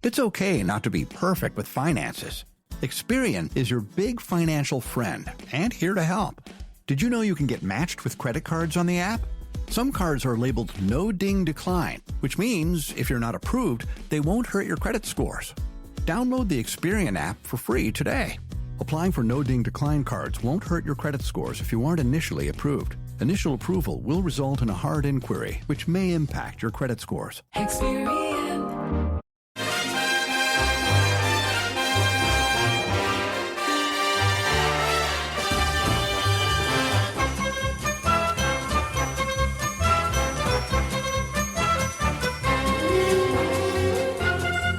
It's okay not to be perfect with finances. Experian is your big financial friend and here to help. Did you know you can get matched with credit cards on the app? Some cards are labeled no ding decline, which means if you're not approved, they won't hurt your credit scores. Download the Experian app for free today. Applying for no ding decline cards won't hurt your credit scores if you aren't initially approved. Initial approval will result in a hard inquiry, which may impact your credit scores. Experian.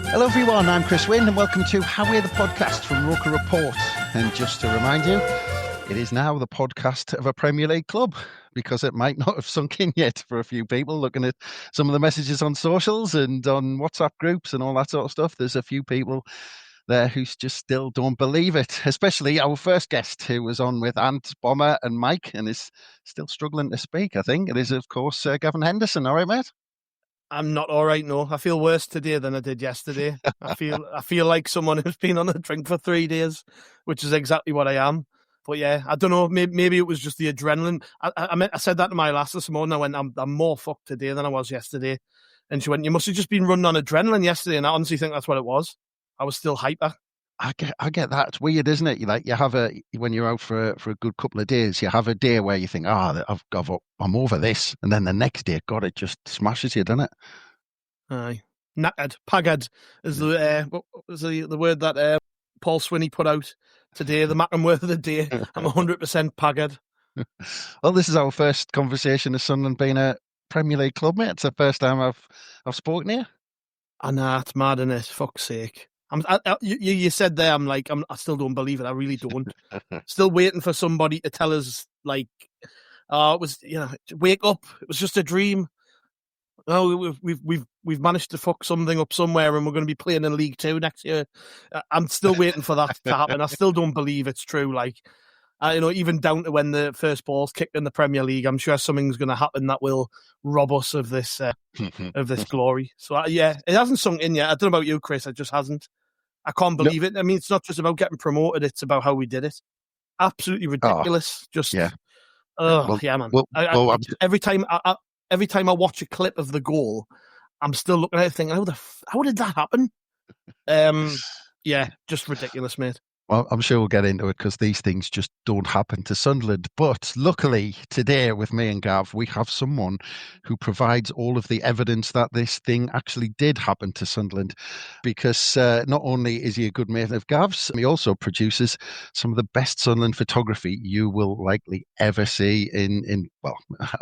Hello everyone, I'm Chris Wynn and welcome to How We're the Podcast from Roker Report. And just to remind you, it is now the podcast of a Premier League club because it might not have sunk in yet for a few people looking at some of the messages on socials and on WhatsApp groups and all that sort of stuff. There's a few people there who just still don't believe it, especially our first guest who was on with Ant, Bomber and Mike and is still struggling to speak, I think. It is, of course, Gavin Henderson. All right, mate? I'm not all right, no. I feel worse today than I did yesterday. I feel like someone who's been on a drink for 3 days, which is exactly what I am. But yeah, I don't know. Maybe it was just the adrenaline. I said that to my lass this morning. I went, I'm more fucked today than I was yesterday. And she went, you must have just been running on adrenaline yesterday. And I honestly think that's what it was. I was still hyper. I get that. It's weird, isn't it? You have when you're out for a good couple of days, you have a day where you think, I'm over this, and then the next day, God, it just smashes you, doesn't it? Aye, knackered, pagged is the word that Paul Swinney put out today. The Mackem word of the day. I'm 100% pagged. Well, this is our first conversation as Sunderland being a Premier League club, mate. It's the first time I've spoken to you. I know, it's mad, innit? Fuck's sake. You said there, I still don't believe it. I really don't. Still waiting for somebody to tell us, it was, wake up. It was just a dream. Oh, we've managed to fuck something up somewhere, and we're going to be playing in League Two next year. I'm still waiting for that to happen. I still don't believe it's true. Even down to when the first ball's kicked in the Premier League, I'm sure something's going to happen that will rob us of this glory. So it hasn't sunk in yet. I don't know about you, Chris. It just hasn't. I can't believe it. I mean, it's not just about getting promoted; it's about how we did it. Absolutely ridiculous. Man. Every time I watch a clip of the goal, I'm still looking at it thinking, how did that happen? Just ridiculous, mate. Well, I'm sure we'll get into it because these things just don't happen to Sunderland. But luckily, today with me and Gav, we have someone who provides all of the evidence that this thing actually did happen to Sunderland. Because not only is he a good mate of Gav's, he also produces some of the best Sunderland photography you will likely ever see in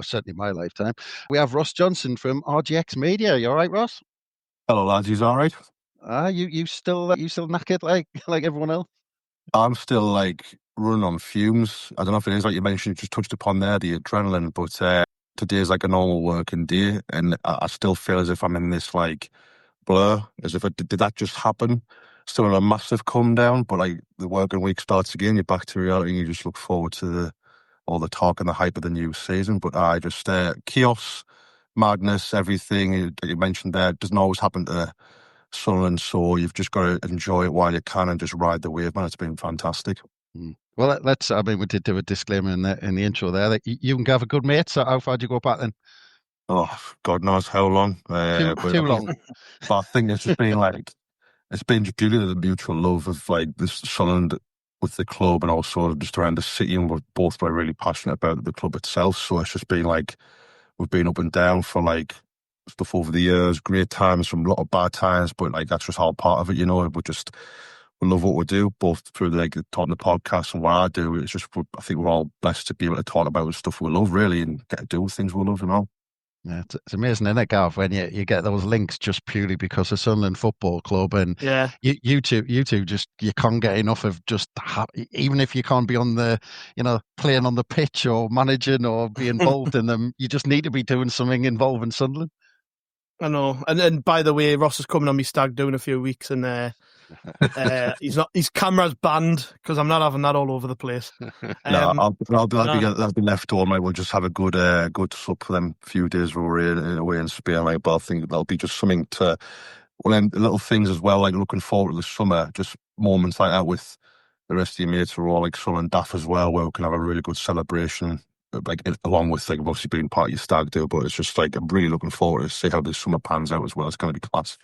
certainly my lifetime. We have Ross Johnston from RJX Media. You all right, Ross? Hello, lads. You all right? You still knackered like everyone else? I'm still running on fumes. I don't know if it is like you mentioned, you just touched upon there, the adrenaline, but today's like a normal working day and I still feel as if I'm in this blur, as if did that just happen? Still in a massive come down, but the working week starts again, you're back to reality and you just look forward to all the talk and the hype of the new season. But I just, chaos, madness, everything that you mentioned there doesn't always happen to Sunderland, so you've just got to enjoy it while you can and just ride the wave, man. It's been fantastic. Well, we did do a disclaimer in the intro there that you and Gav are good mates. So how far do you go back then? Oh, God knows how long. Too long. But I think it's just been it's been just purely the mutual love of this Sunderland with the club and also just around the city, and we're both really passionate about the club itself. So it's just been we've been up and down for stuff over the years, great times, some lot of bad times, but that's just all part of it, we love what we do, both through talking the podcast and what I do. It's just, I think we're all blessed to be able to talk about the stuff we love, really, and get to do things we love, Yeah, it's amazing, isn't it, Gav, when you get those links just purely because of Sunderland Football Club, and you two just, you can't get enough of just even if you can't be on the playing on the pitch or managing or be involved in them, you just need to be doing something involving Sunderland. I know, and by the way, Ross is coming on me stag do in a few weeks, and his camera's banned because I'm not having that all over the place. I'll be left home. We'll just have a good sup for them few days we're away in Spain. But I think that'll be just something to Well, then the little things as well, like looking forward to the summer, just moments like that with the rest of your mates are all like Sun and Daff as well, where we can have a really good celebration, like along with like obviously being part of your stag do. But it's just like I'm really looking forward to see how this summer pans out as well. It's going to be class.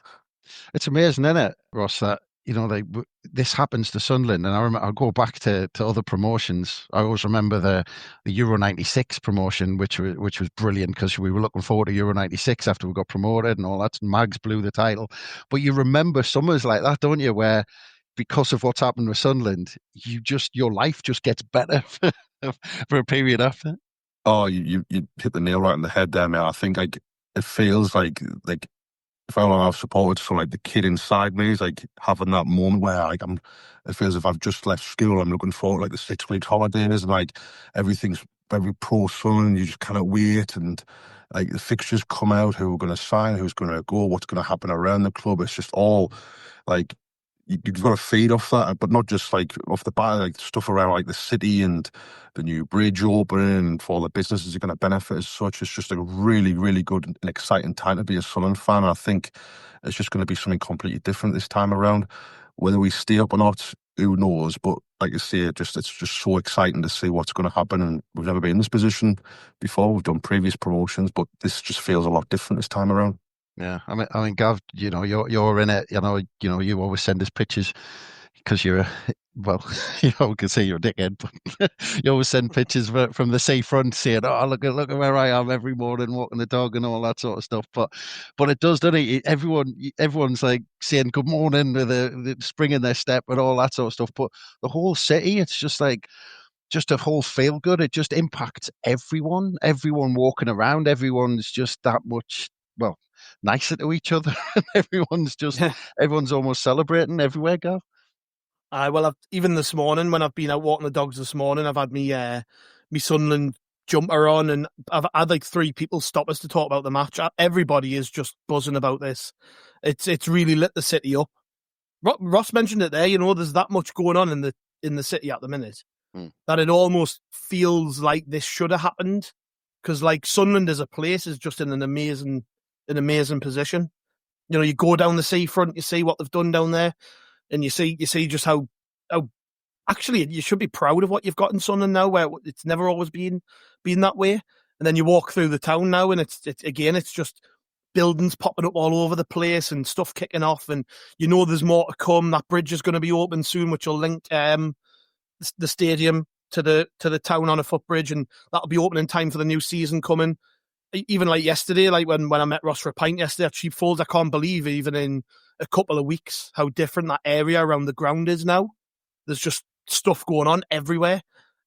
It's amazing, isn't it, Ross, that, like this happens to Sunderland. And I'll go back to other promotions. I always remember the Euro 96 promotion, which was brilliant because we were looking forward to Euro 96 after we got promoted and all that. Mags blew the title. But you remember summers like that, don't you, where because of what's happened with Sunderland, your life just gets better for a period after. Oh, you hit the nail right on the head there, mate. I think like it feels like if I've supported, so like the kid inside me is like having that moment where like it feels as if I've just left school. I'm looking forward to like the 6 week holidays and like everything's very pro Sun and you just cannot wait, and like the fixtures come out, who we're going to sign, who's going to go, what's going to happen around the club. It's just all like you've got to feed off that, but not just like off the bat, like stuff around like the city and the new bridge opening and for all the businesses are going to benefit as such. It's just a really, really good and exciting time to be a Sunderland fan. I think it's just going to be something completely different this time around. Whether we stay up or not, who knows? But like I say, it's just so exciting to see what's going to happen. And we've never been in this position before. We've done previous promotions, but this just feels a lot different this time around. Yeah, I mean, Gav, you're in it. You always send us pictures because you're, well, we can say you're a dickhead, but you always send pictures from the seafront saying, "Oh, look at where I am every morning walking the dog and all that sort of stuff." But it does, doesn't it? Everyone's like saying good morning with the spring in their step and all that sort of stuff. But the whole city, it's just like just a whole feel good. It just impacts everyone. Everyone walking around, everyone's just that much, well, nicer to each other. Everyone's almost celebrating everywhere, Gav. Well, even this morning when I've been out walking the dogs this morning, I've had me Sunderland jumper on, and I've had like 3 people stop us to talk about the match. Everybody is just buzzing about this. It's really lit the city up. Ross mentioned it there. There's that much going on in the city at the minute that it almost feels like this should have happened, because like Sunderland as a place is just in an amazing position. You go down the seafront, you see what they've done down there, and you see just how actually you should be proud of what you've got in Sunderland now, where it's never always been that way. And then you walk through the town now, and it's just buildings popping up all over the place and stuff kicking off, and there's more to come. That bridge is going to be open soon, which will link the stadium to the town on a footbridge, and that'll be open in time for the new season coming. Even like yesterday, like when I met Ross for a pint yesterday at Sheepfolds, I can't believe even in a couple of weeks how different that area around the ground is now. There's just stuff going on everywhere,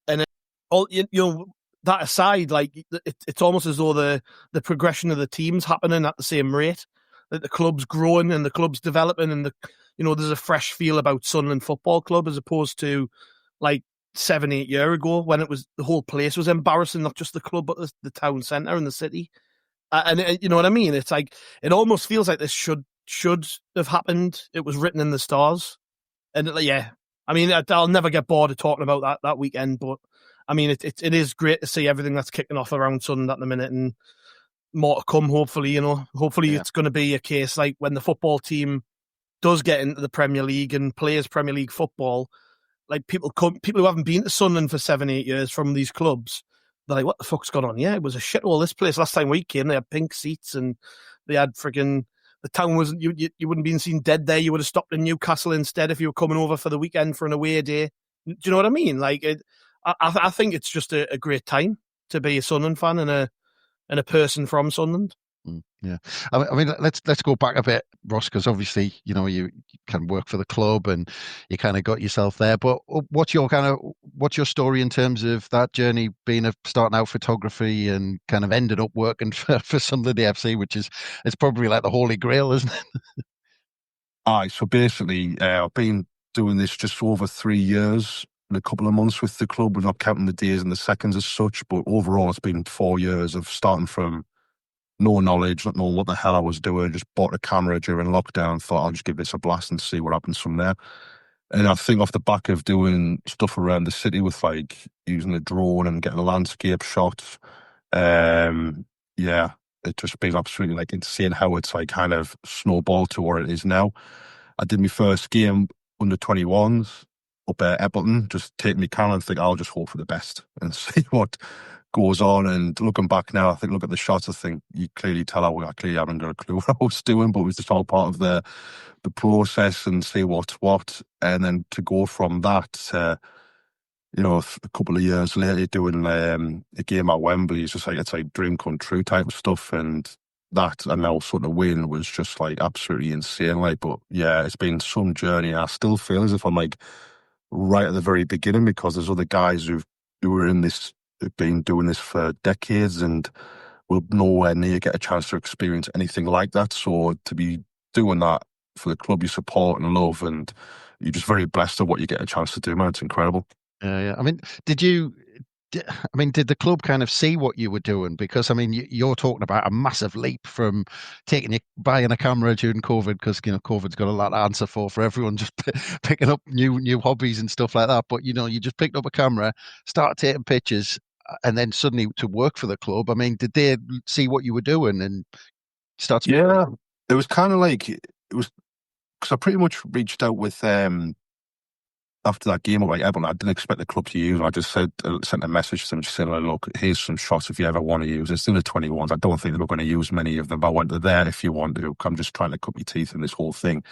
and that aside, like it's almost as though the progression of the teams happening at the same rate, that the club's growing and the club's developing, and there's a fresh feel about Sunderland Football Club as opposed to like 7-8 years ago when it was the whole place was embarrassing, not just the club but the town centre and the city. And you know what I mean? It's like it almost feels like this should have happened. It was written in the stars, and yeah. I mean, I'll never get bored of talking about that weekend, but I mean, it is great to see everything that's kicking off around Sunderland at the minute, and more to come. Hopefully, It's going to be a case like when the football team does get into the Premier League and plays Premier League football, like people who haven't been to Sunderland for 7-8 years from these clubs, they're like, "What the fuck's going on? Yeah, it was a shithole. This place last time we came, they had pink seats and they had friggin'." The town wasn't, you wouldn't been seen dead there. You would have stopped in Newcastle instead if you were coming over for the weekend for an away day. Do you know what I mean? Like, I think it's just a great time to be a Sunderland fan and a person from Sunderland. Yeah, I mean, let's go back a bit, Ross, because obviously, you can work for the club and you kind of got yourself there. But what's your story in terms of that journey, being starting out photography and kind of ended up working for Sunderland FC, which it's probably like the holy grail, isn't it? Aye, so basically, I've been doing this just over 3 years and a couple of months with the club. We're not counting the days and the seconds as such, but overall, it's been 4 years of starting from no knowledge, not knowing what the hell I was doing, just bought a camera during lockdown, thought I'll just give this a blast and see what happens from there. And I think off the back of doing stuff around the city with like using the drone and getting a landscape shot, yeah, it's just been absolutely like insane how it's like kind of snowballed to where it is now. I did my first game under 21s up at Epperton, just take me can and think I'll just hope for the best and see what goes on. And looking back now, I think look at the shots, I think you clearly tell I clearly haven't got a clue what I was doing, but it was just all part of the process and see what's what. And then to go from that to, you know, a couple of years later doing a game at Wembley, it's like dream come true type of stuff. And that and now sort of win was just like absolutely insane. Like, but yeah, it's been some journey. I still feel as if I'm like right at the very beginning, because there's other guys who are in this, who've been doing this for decades and will nowhere near get a chance to experience anything like that. So to be doing that for the club you support and love, and you're just very blessed of what you get a chance to do, man. It's incredible. Yeah. I mean, did the club kind of see what you were doing? Because, I mean, you're talking about a massive leap from buying a camera during COVID, because, you know, COVID's got a lot to answer for everyone, just picking up new hobbies and stuff like that. But, you know, you just picked up a camera, started taking pictures, and then suddenly to work for the club. I mean, did they see what you were doing and start? Yeah, it was kind of like, it was, because I pretty much reached out with after that game, like everyone, I didn't expect the club to use them. I just sent a message to them, just saying, look, here's some shots if you ever want to use it. It's still the 21s. I don't think they were going to use many of them, but I went to there if you want to. I'm just trying to cut my teeth in this whole thing.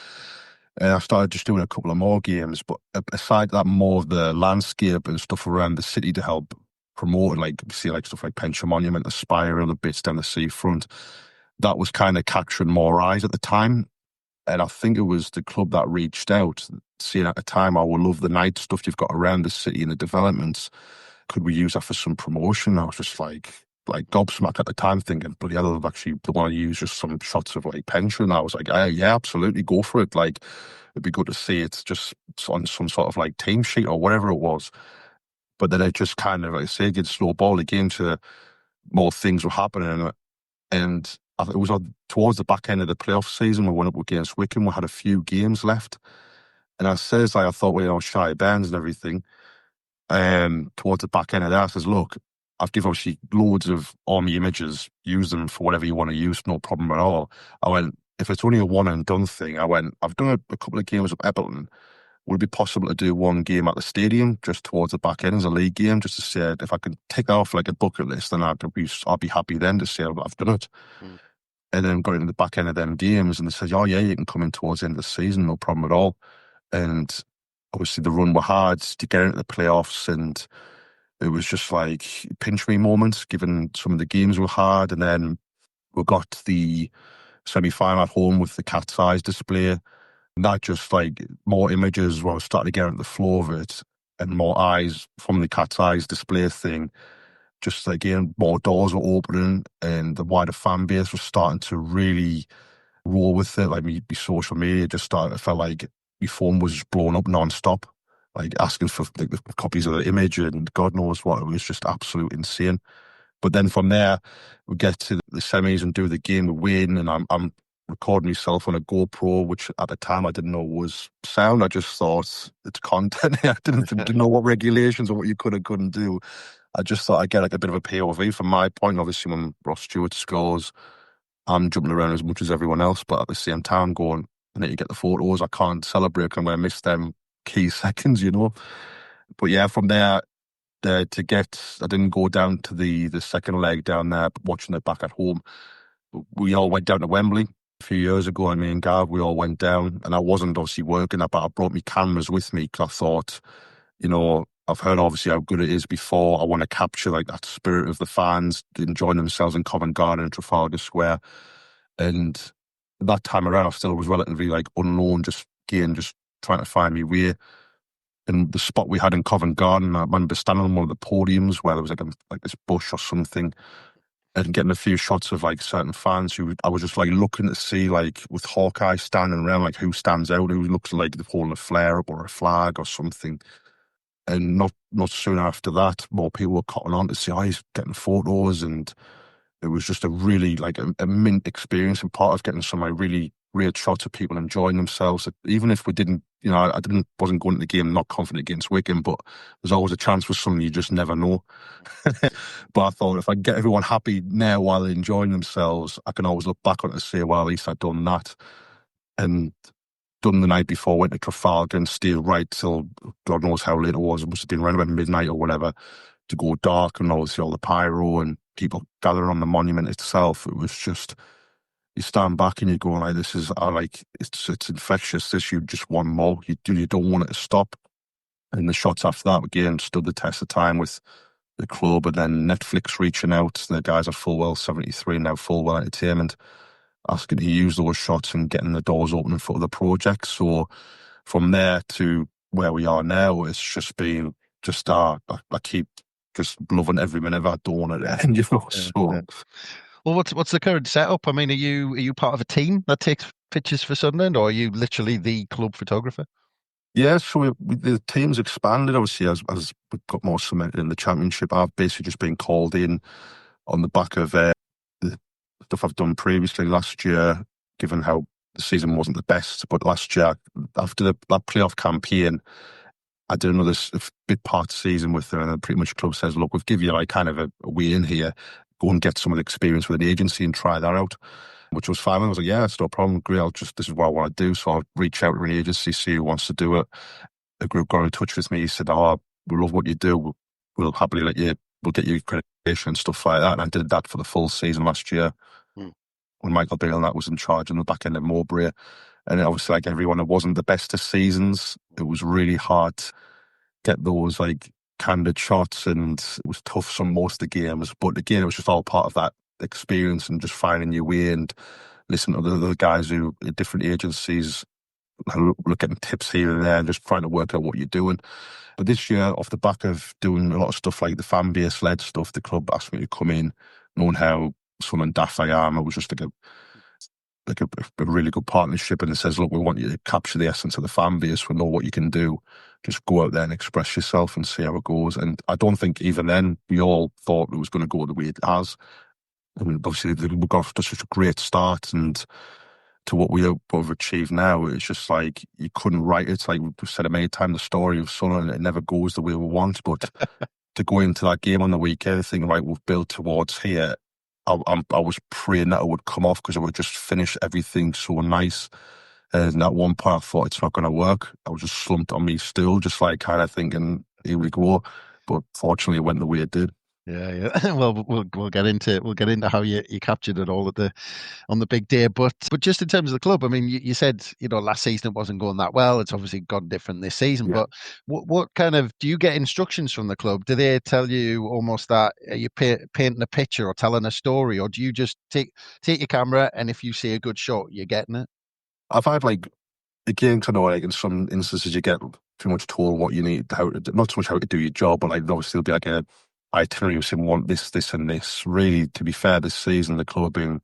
And I started just doing a couple of more games, but aside that, more of the landscape and stuff around the city to help promote, like you see like stuff like Pension Monument, the Spire, and the bits down the seafront. That was kind of capturing more eyes at the time. And I think it was the club that reached out, seeing at the time, I would love the night stuff you've got around the city and the developments. Could we use that for some promotion? I was just like gobsmacked at the time, thinking, bloody hell, I've actually want to use just some shots of like Pension. I was like, yeah, absolutely, go for it. Like, it'd be good to see it just on some sort of like team sheet or whatever it was. But then it just kind of, like I say, get snowballed again to more things were happening. And it was towards the back end of the playoff season. We went up against Wycombe. We had a few games left. And I says, like, I thought, well, you know, shy bands and everything. Towards the back end of that, I says, look, I've given obviously loads of army images, use them for whatever you want to use, no problem at all. I went, if it's only a one and done thing, I went, I've done a couple of games at Epperton. Would it be possible to do one game at the stadium just towards the back end as a league game, just to say, if I could take that off like a bucket list, then I'd be happy then to say I've done it. And then got into the back end of them games, and they said, oh yeah, you can come in towards the end of the season, no problem at all. And obviously the run were hard to get into the playoffs, and it was just like pinch me moments, given some of the games were hard. And then we got the semi-final at home with the cat's eyes display. And that just like more images where I was starting to get into the flow of it, and more eyes from the cat's eyes display thing. Just again, more doors were opening, and the wider fan base was starting to really roll with it. Like my social media just started, it felt like my phone was just blowing up non-stop, like asking for like, the copies of the image and God knows what. It was just absolute insane. But then from there, we get to the semis and do the game, we win, and I'm recording myself on a GoPro, which at the time I didn't know was sound. I just thought it's content. I didn't know what regulations or what you could and couldn't do. I just thought I'd get like a bit of a POV from my point. Obviously, when Ross Stewart scores, I'm jumping around as much as everyone else, but at the same time going, I need to get the photos. I can't celebrate because I'm going to miss them key seconds, you know. But yeah, from there, I didn't go down to the second leg down there, but watching it back at home. We all went down to Wembley a few years ago, and me and Gav, we all went down, and I wasn't obviously working that, but I brought my cameras with me because I thought, you know, I've heard obviously how good it is before. I want to capture like that spirit of the fans enjoying themselves in Covent Garden and Trafalgar Square. And that time around, I still was relatively like unknown, just trying to find my way. And the spot we had in Covent Garden, I remember standing on one of the podiums where there was like this bush or something, and getting a few shots of like certain fans who I was just like looking to see, like with Hawkeye standing around, like who stands out, who looks like they're holding a flare up or a flag or something. And not soon after that, more people were cotton on to see, he's getting photos, and it was just a really like a mint experience and part of getting some like really great shots of people enjoying themselves. Even if we didn't, I wasn't going to the game not confident against Wigan, but there's always a chance for something you just never know. But I thought if I get everyone happy now while they're enjoying themselves, I can always look back on it and say, well, at least I've done that. And done the night before, went to Trafalgar and stayed right till God knows how late it was. It must have been around about midnight or whatever, to go dark, and obviously all the pyro and people gathering on the monument itself. It was just, you stand back and you go like, this is it's infectious. This, you just want more. You don't want it to stop. And the shots after that again stood the test of time with the club, and then Netflix reaching out. The guys at Fullwell 73 now, Fullwell Entertainment, asking to use those shots and getting the doors open for the project. So from there to where we are now, it's just been I keep just loving every minute of it. I don't want it to end, So. Well, what's the current setup? I mean, are you part of a team that takes pictures for Sunderland, or are you literally the club photographer? Yeah, so the team's expanded, obviously, as we've got more cemented in the Championship. I've basically just been called in on the back of the stuff I've done previously last year, given how the season wasn't the best. But last year, after that playoff campaign, I did another big part of the season with them, and then pretty much the club says, look, we've given you like kind of a way in here. Go and get some of the experience with an agency and try that out, which was fine. I was like, yeah, it's no problem. Great. This is what I want to do. So I'll reach out to an agency, see who wants to do it. A group got in touch with me. He said, we love what you do. We'll happily we'll get you accreditation and stuff like that. And I did that for the full season last year when Michael Beale and that was in charge on the back end of Mowbray. And obviously, like everyone, it wasn't the best of seasons. It was really hard to get those like candid shots, and it was tough most of the games. But again, it was just all part of that experience and just finding your way and listening to the guys who at different agencies, getting tips here and there and just trying to work out what you're doing. But this year, off the back of doing a lot of stuff like the fan base led stuff, the club asked me to come in, knowing how someone daft I am. It was just a really good partnership, and it says, look, we want you to capture the essence of the fan base. We know what you can do. Just go out there and express yourself and see how it goes. And I don't think even then we all thought it was going to go the way it has. I mean, obviously we got off to such a great start, and to what we've achieved now, it's just like you couldn't write it. It's like we've said it many times, the story of Sunderland, it never goes the way we want. But to go into that game on the weekend, thinking, right, we've built towards here, I was praying that it would come off because it would just finish everything so nice. And at one point I thought it's not going to work. I was just slumped on me still, just like kind of thinking, here we go. But fortunately it went the way it did. Yeah. Well, we'll get into how you captured it all on the big day. But just in terms of the club, I mean, you said last season it wasn't going that well. It's obviously gone different this season. Yeah. But what kind of, do you get instructions from the club? Do they tell you almost that are you painting a picture or telling a story, or do you just take your camera and if you see a good shot, you're getting it? I've had again, kind of like in some instances you get pretty much told what you need, not so much how to do your job, but like obviously there'll be like a itinerary of saying want this, and this. Really, to be fair, this season the club have been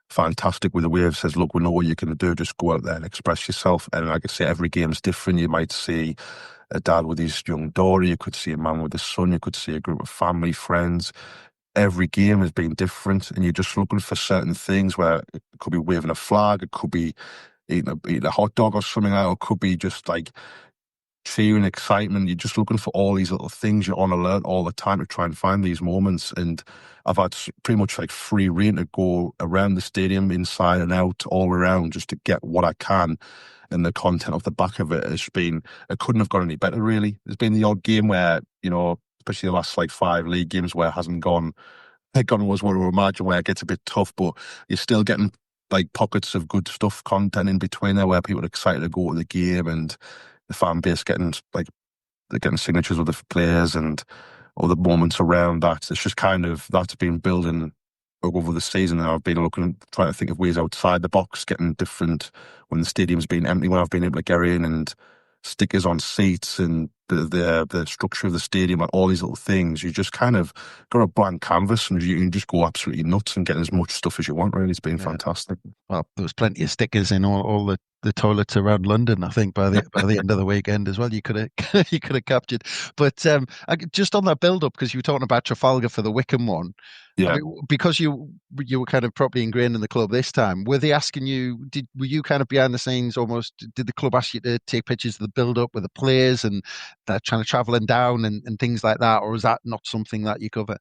fantastic with the way it says, look, we know what you're going to do, just go out there and express yourself. And like I say, every game's different. You might see a dad with his young daughter, you could see a man with his son, you could see a group of family, friends. Every game has been different, and you're just looking for certain things where it could be waving a flag, it could be eating a hot dog or something like that, or it could be just like cheering, excitement. You're just looking for all these little things. You're on alert all the time to try and find these moments. And I've had pretty much like free rein to go around the stadium, inside and out, all around, just to get what I can. And the content off the back of it has been, it couldn't have gone any better, really. There's been the odd game where, especially the last 5 league games where it hasn't gone as what we imagine, where it gets a bit tough, but you're still getting pockets of good stuff, content in between there where people are excited to go to the game, and the fan base getting they're getting signatures with the players and all the moments around that. It's just kind of, that's been building over the season, and I've been trying to think of ways outside the box, getting different, when the stadium's been empty, when I've been able to get in, and stickers on seats and the structure of the stadium and all these little things. You just kind of got a blank canvas and you can just go absolutely nuts and get as much stuff as you want, really. It's been fantastic. Well, there was plenty of stickers in all the the toilets around London, I think, by the end of the weekend as well. You could have you could have captured. But just on that build up, because you were talking about Trafalgar for the Wickham one. I Yeah. mean, because you were kind of properly ingrained in the club this time, were they asking you? Were you kind of behind the scenes almost? Did the club ask you to take pictures of the build up with the players and they're trying to travelling down and things like that, or is that not something that you cover?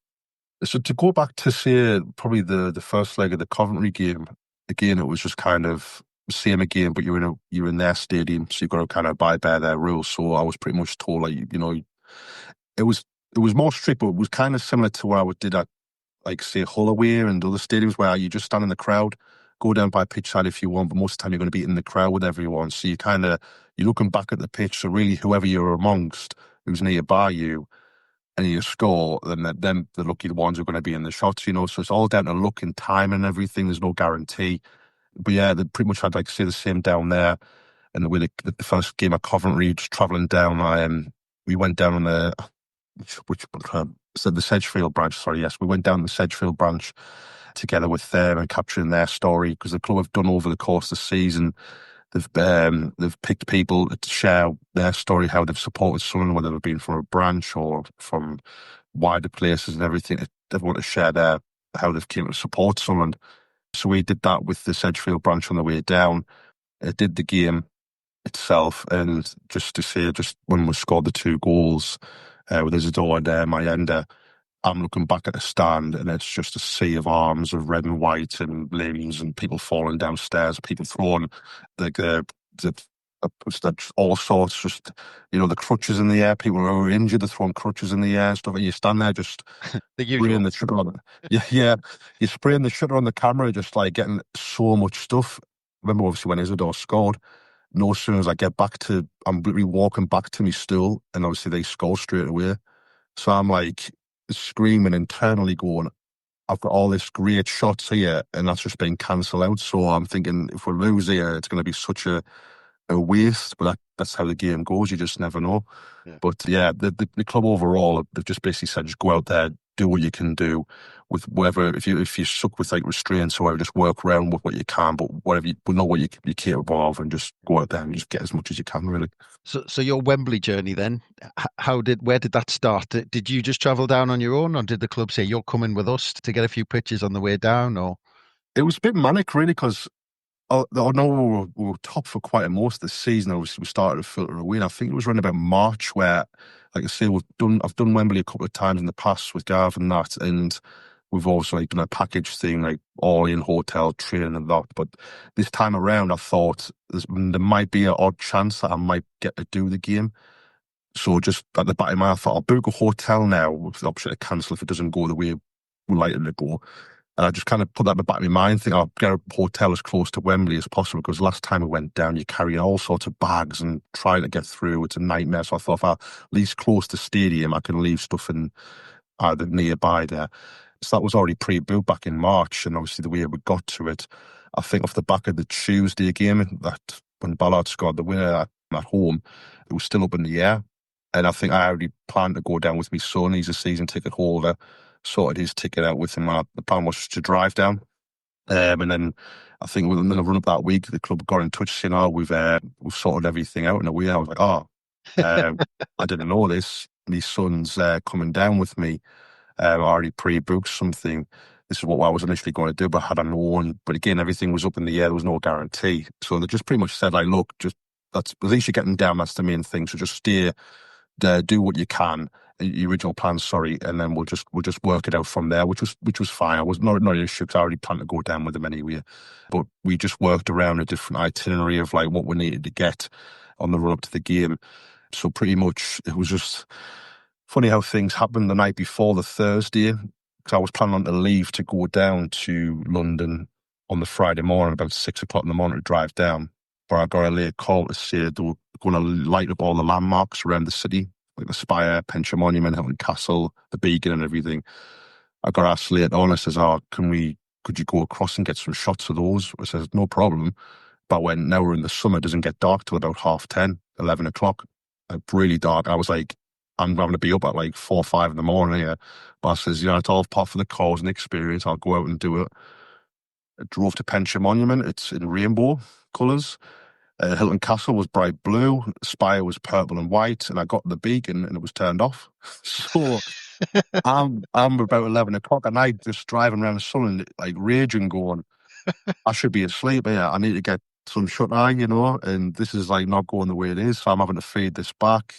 So to go back to say probably the first leg of the Coventry game, again, it was just kind of same again, but you're in their stadium, so you've got to kind of abide by their rules. So I was pretty much told, like, it was more strict, but it was kind of similar to what I did at, like, say, Hull away and other stadiums where you just stand in the crowd, go down by pitch side if you want, but most of the time you're going to be in the crowd with everyone. So you're looking back at the pitch. So really, whoever you're amongst, who's nearby you, and you score, then the lucky ones are going to be in the shots, So it's all down to luck and time and everything. There's no guarantee. But yeah, they pretty much had, like, say, the same down there. And with the first game at Coventry, just travelling down, we went down on the Sedgefield branch. Sorry, yes, we went down the Sedgefield branch together with them and capturing their story, because the club have done over the course of the season. They've picked people to share their story, how they've supported someone, whether they've been from a branch or from wider places and everything. They want to share how they've came to support someone. So we did that with the Sedgefield branch on the way down. It did the game itself, and just to say, just when we scored the 2 goals with Isidore and Mayenda, I'm looking back at the stand and it's just a sea of arms of red and white and limbs and people falling downstairs, people throwing all sorts, just, the crutches in the air. People who are injured, they're throwing crutches in the air and stuff. And you stand there just spraying the sugar on it. Yeah, you're spraying the sugar on the camera, just like getting so much stuff. I remember obviously when Isidore scored, no sooner as I get back I'm literally walking back to my stool, and obviously they score straight away. So I'm like screaming internally, going, I've got all this great shots here, and that's just been cancelled out. So I'm thinking, if we lose here, it's going to be such a waste. But that's how the game goes. You just never know. Yeah. But yeah, the club overall, they've just basically said, just go out there, do what you can do with whatever. If you're stuck with, like, restraints or whatever, just work around with what you can. But whatever you know what you're capable of, and just go out there and just get as much as you can, really. So your Wembley journey then, where did that start? Did you just travel down on your own, or did the club say you're coming with us to get a few pictures on the way down? Or it was a bit manic, really, because I know we were top for quite most of the season. Obviously, we started to filter away. And I think it was around about March where, like I say, I've done Wembley a couple of times in the past with Gav and that, and we've also, like, done a package thing, like all in hotel, training and that. But this time around, I thought there might be an odd chance that I might get to do the game. So just at the back of my mind, I thought, I'll book a hotel now with the option to cancel if it doesn't go the way we'd like it to go. And I just kind of put that in the back of my mind, think I'll get a hotel as close to Wembley as possible, because last time we went down, you carry all sorts of bags and trying to get through. It's a nightmare. So I thought, if I'm at least close to stadium, I can leave stuff in either nearby there. So that was already pre-booked back in March. And obviously the way we got to it, I think off the back of the Tuesday game, that when Ballard scored the winner at home, it was still up in the air. And I think I already planned to go down with my son. He's a season ticket holder. Sorted his ticket out with him. The plan was to drive down. And then I think within the run up that week, the club got in touch saying, we've sorted everything out in a way. I was like, I didn't know this. My son's coming down with me. I already pre-booked something. This is what I was initially going to do, but had I known. But again, everything was up in the air. There was no guarantee. So they just pretty much said, like, look, at least you're getting down. That's the main thing. So just stay there, do what you can. Your original plan, and then we'll just work it out from there, which was fine. I was not an issue because I already planned to go down with them anyway. But we just worked around a different itinerary of, like, what we needed to get on the run up to the game. So pretty much it was just funny how things happened the night before the Thursday, because I was planning on to leave to go down to London on the Friday morning about 6:00 in the morning to drive down. But I got a late call to say they were going to light up all the landmarks around the city, like the Spire, Pension Monument, Hilton Castle, the Beacon and everything. I got asked later on, I says, could you go across and get some shots of those? I says, no problem. But now we're in the summer, it doesn't get dark till about 10:30, 11 o'clock. Really dark. I was like, I'm having to be up at like 4 or 5 in the morning here. But I says, it's all part for the cause and experience. I'll go out and do it. I drove to Pension Monument. It's in rainbow colours. Hilton Castle was bright blue, Spire was purple and white, and I got the beacon and it was turned off. So I'm about 11 o'clock at night just driving around the sun and like raging, going, I should be asleep here. I need to get some shut eye, and this is like not going the way it is. So I'm having to feed this back.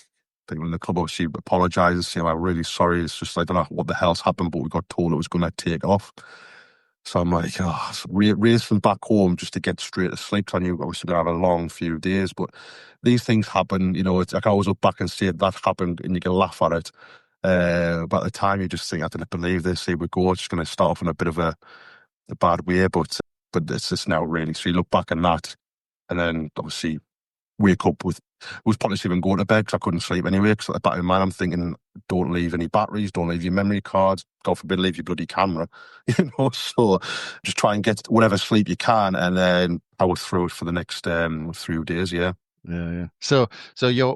People in the club obviously apologises, saying I'm really sorry. It's just, I don't know what the hell's happened, but we got told it was going to take off. So I'm like, racing back home just to get straight to sleep. So I knew I was going to have a long few days, but these things happen. It's like I always look back and say that happened, and you can laugh at it. But at the time, you just think, I didn't believe this. Here we go. It's just going to start off in a bit of a bad way, but it's just now really. So you look back on that, and then obviously wake up with, it was pointless even going to bed because I couldn't sleep anyway. Because at the back of my mind, I'm thinking, don't leave any batteries, don't leave your memory cards, God forbid, leave your bloody camera, So just try and get whatever sleep you can, and then power through it for the next few days. Yeah. Yeah. So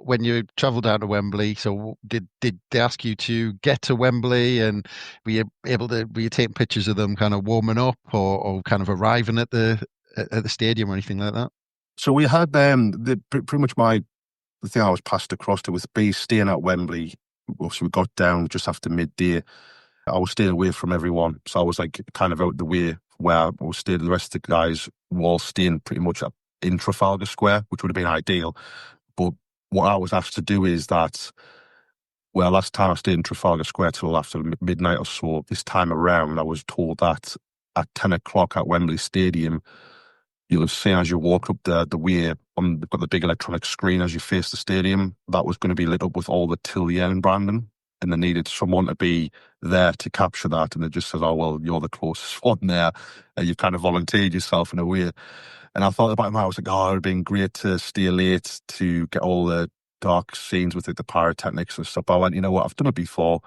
when you travel down to Wembley, so did they ask you to get to Wembley, and were you taking pictures of them kind of warming up or kind of arriving at the stadium or anything like that? So we had pretty much the thing I was passed across to with B staying at Wembley. So we got down just after midday. I was staying away from everyone, so I was like kind of out the way where I was staying. The rest of the guys were all staying pretty much in Trafalgar Square, which would have been ideal. But what I was asked to do is that, well, last time I stayed in Trafalgar Square till after midnight or so. This time around, I was told that at 10 o'clock at Wembley Stadium, you'll have seen as you walk up the way, they've got the big electronic screen as you face the stadium, that was going to be lit up with all the Tillian branding, and they needed someone to be there to capture that. And they just said, oh, well, you're the closest one there, and you've kind of volunteered yourself in a way. And I thought about it, I was like, oh, it would have been great to stay late to get all the dark scenes with the pyrotechnics and stuff. But I went, you know what, I've done it before.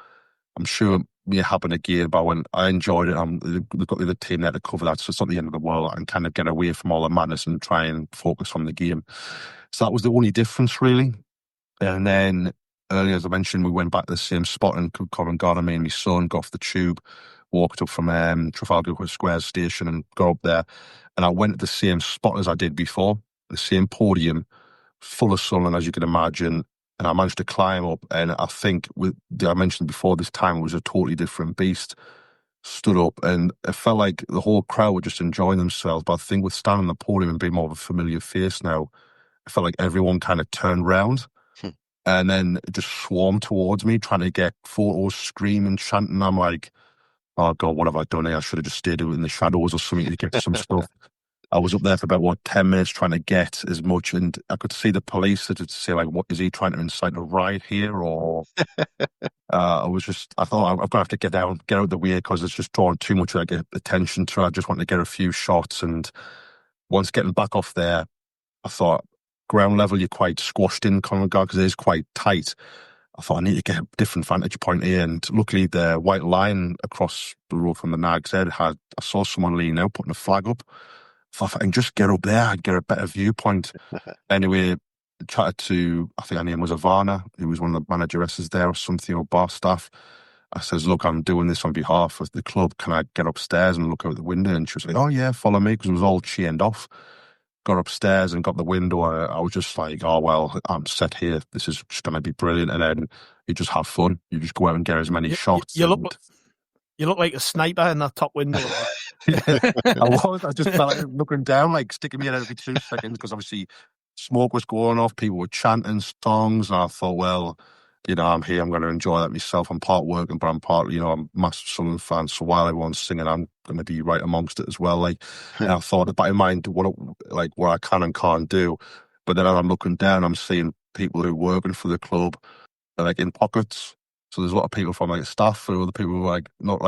I'm sure it may happen again, but I enjoyed it. They've got the other team there to cover that, so it's not the end of the world. I can kind of get away from all the madness and try and focus on the game. So that was the only difference, really. And then earlier, as I mentioned, we went back to the same spot in Covent Garden. Me and my son got off the tube, walked up from Trafalgar Square station and got up there. And I went to the same spot as I did before, the same podium, full of sun, as you can imagine. And I managed to climb up, and I think I mentioned before, this time it was a totally different beast. Stood up, and it felt like the whole crowd were just enjoying themselves. But I think with standing on the podium and being more of a familiar face now, it felt like everyone kind of turned round and then it just swarmed towards me, trying to get photos, screaming, chanting. I'm like, oh God, what have I done here? I should have just stayed in the shadows or something to get some stuff. I was up there for about 10 minutes trying to get as much, and I could see the police to say, like, what is he trying to incite a riot here? Or I thought I'm going to have to get out of the way because it's just drawing too much attention to it. I just wanted to get a few shots, and once getting back off there, I thought ground level you're quite squashed in Covent Garden because it is quite tight. I thought I need to get a different vantage point here, and luckily the white line across the road from the Nag's Head I saw someone leaning out putting a flag up. If I can just get up there, I'd get a better viewpoint. Anyway, chatted to, I think her name was Ivana, who was one of the manageresses there or something, or bar staff. I says, look, I'm doing this on behalf of the club. Can I get upstairs and look out the window? And she was like, oh yeah, follow me, because it was all chained off. Got upstairs and got the window. I was just like, oh, well, I'm set here. This is just going to be brilliant. And then you just have fun. You just go out and get as many shots. You look like a sniper in that top window. Yeah, I just felt like looking down, like sticking me in every 2 seconds, because obviously smoke was going off, people were chanting songs, and I thought, well, I'm here, I'm going to enjoy that myself. I'm part working, but I'm part, I'm a massive Sunderland fan, so while everyone's singing, I'm going to be right amongst it as well. And I thought about in mind what I can and can't do, but then as I'm looking down, I'm seeing people who are working for the club, like in pockets. So there's a lot of people from staff, and other people who are not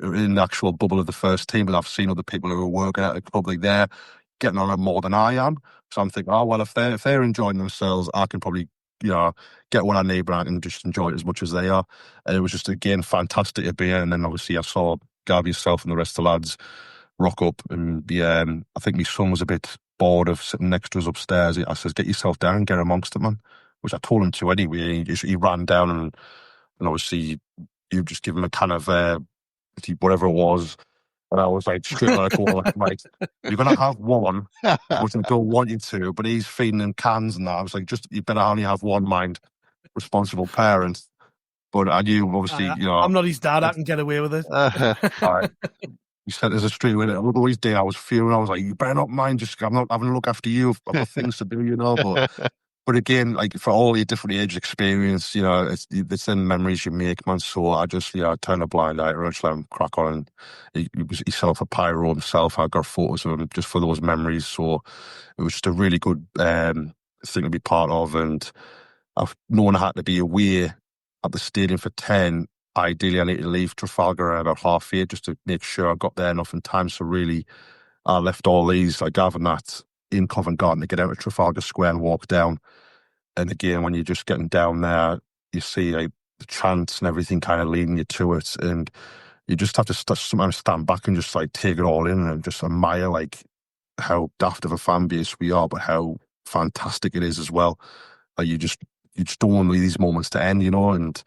in the actual bubble of the first team, but I've seen other people who are working at the club, they're getting on it more than I am. So I'm thinking, oh well, if they're enjoying themselves, I can probably get what I need, but I can just enjoy it as much as they are. And it was just again fantastic to be here. And then obviously I saw Gav, yourself, and the rest of the lads rock up, and I think my son was a bit bored of sitting next to us upstairs. I says, get yourself down and get amongst it, man. Which I told him to anyway. He ran down, and obviously you just give him a kind of whatever it was, And I was like, straight like, well, like, you're going to have one, but I don't want you to. But he's feeding him cans and that. I was like, just, you better only have one mind, responsible parent. But I knew, obviously, I'm not his dad. I can get away with it. You said there's a street with it. Always day I was fuming. I was like, you better not mind. Just, I'm not having to look after you. I've got things to do, But again, like for all your different age experience, it's in memories you make, man. So I just, turn a blind eye to it, just let him crack on. And he set up a pyro himself. I got photos of him just for those memories. So it was just a really good thing to be part of. And I've known I had to be away at the stadium for 10. Ideally, I need to leave Trafalgar at about 8:30 just to make sure I got there enough in time. So really, I left all these, like having that in Covent Garden to get out of Trafalgar Square and walk down. And again, when you're just getting down there, you see like the chants and everything kind of leading you to it. And you just have to sometimes stand back and just like take it all in and just admire like how daft of a fan base we are, but how fantastic it is as well. Like you just don't want these moments to end, and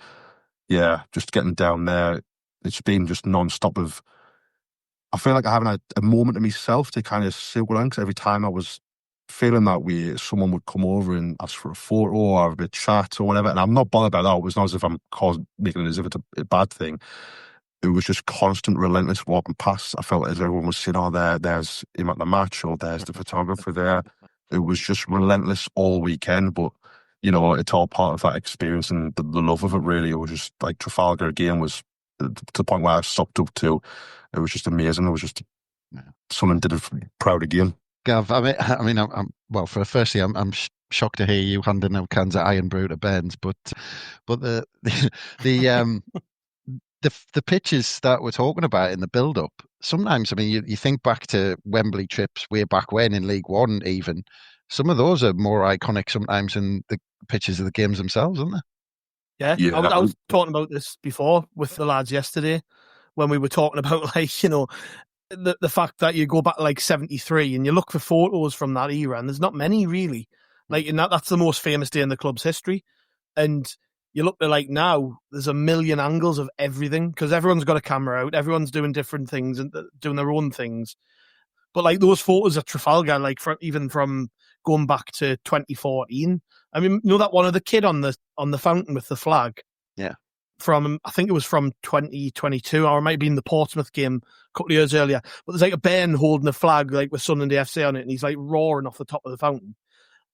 yeah, just getting down there, it's been just non-stop of, I feel like I haven't a moment of myself to kind of sit with, because every time I was feeling that way, someone would come over and ask for a photo or have a bit chat or whatever. And I'm not bothered about that. It was not as if I'm making it as if it's a bad thing. It was just constant, relentless walking past. I felt as everyone was saying, oh, there's him at the match, or there's the photographer there. It was just relentless all weekend. But, it's all part of that experience and the love of it, really. It was just like Trafalgar again was to the point where I stopped up to. It was just amazing. It was just someone did it for me. Proud again. Gav, firstly, I'm shocked to hear you handing out cans of Iron Brew to Burns, but the the pitches that we're talking about in the build-up, sometimes, you think back to Wembley trips way back when in League One even, some of those are more iconic sometimes than the pitches of the games themselves, aren't they? Yeah. I was talking about this before with the lads yesterday when we were talking about, like, the fact that you go back to like 73 and you look for photos from that era, and there's not many really. Like, that's the most famous day in the club's history. And you look at like now, there's a million angles of everything because everyone's got a camera out, everyone's doing different things and doing their own things. But like those photos at Trafalgar, like even from going back to 2014, that one of the kid on the fountain with the flag. Yeah. I think it was from 2022, or it might be in the Portsmouth game a couple of years earlier. But there's like a Ben holding a flag like with Sunderland FC on it, and he's like roaring off the top of the fountain.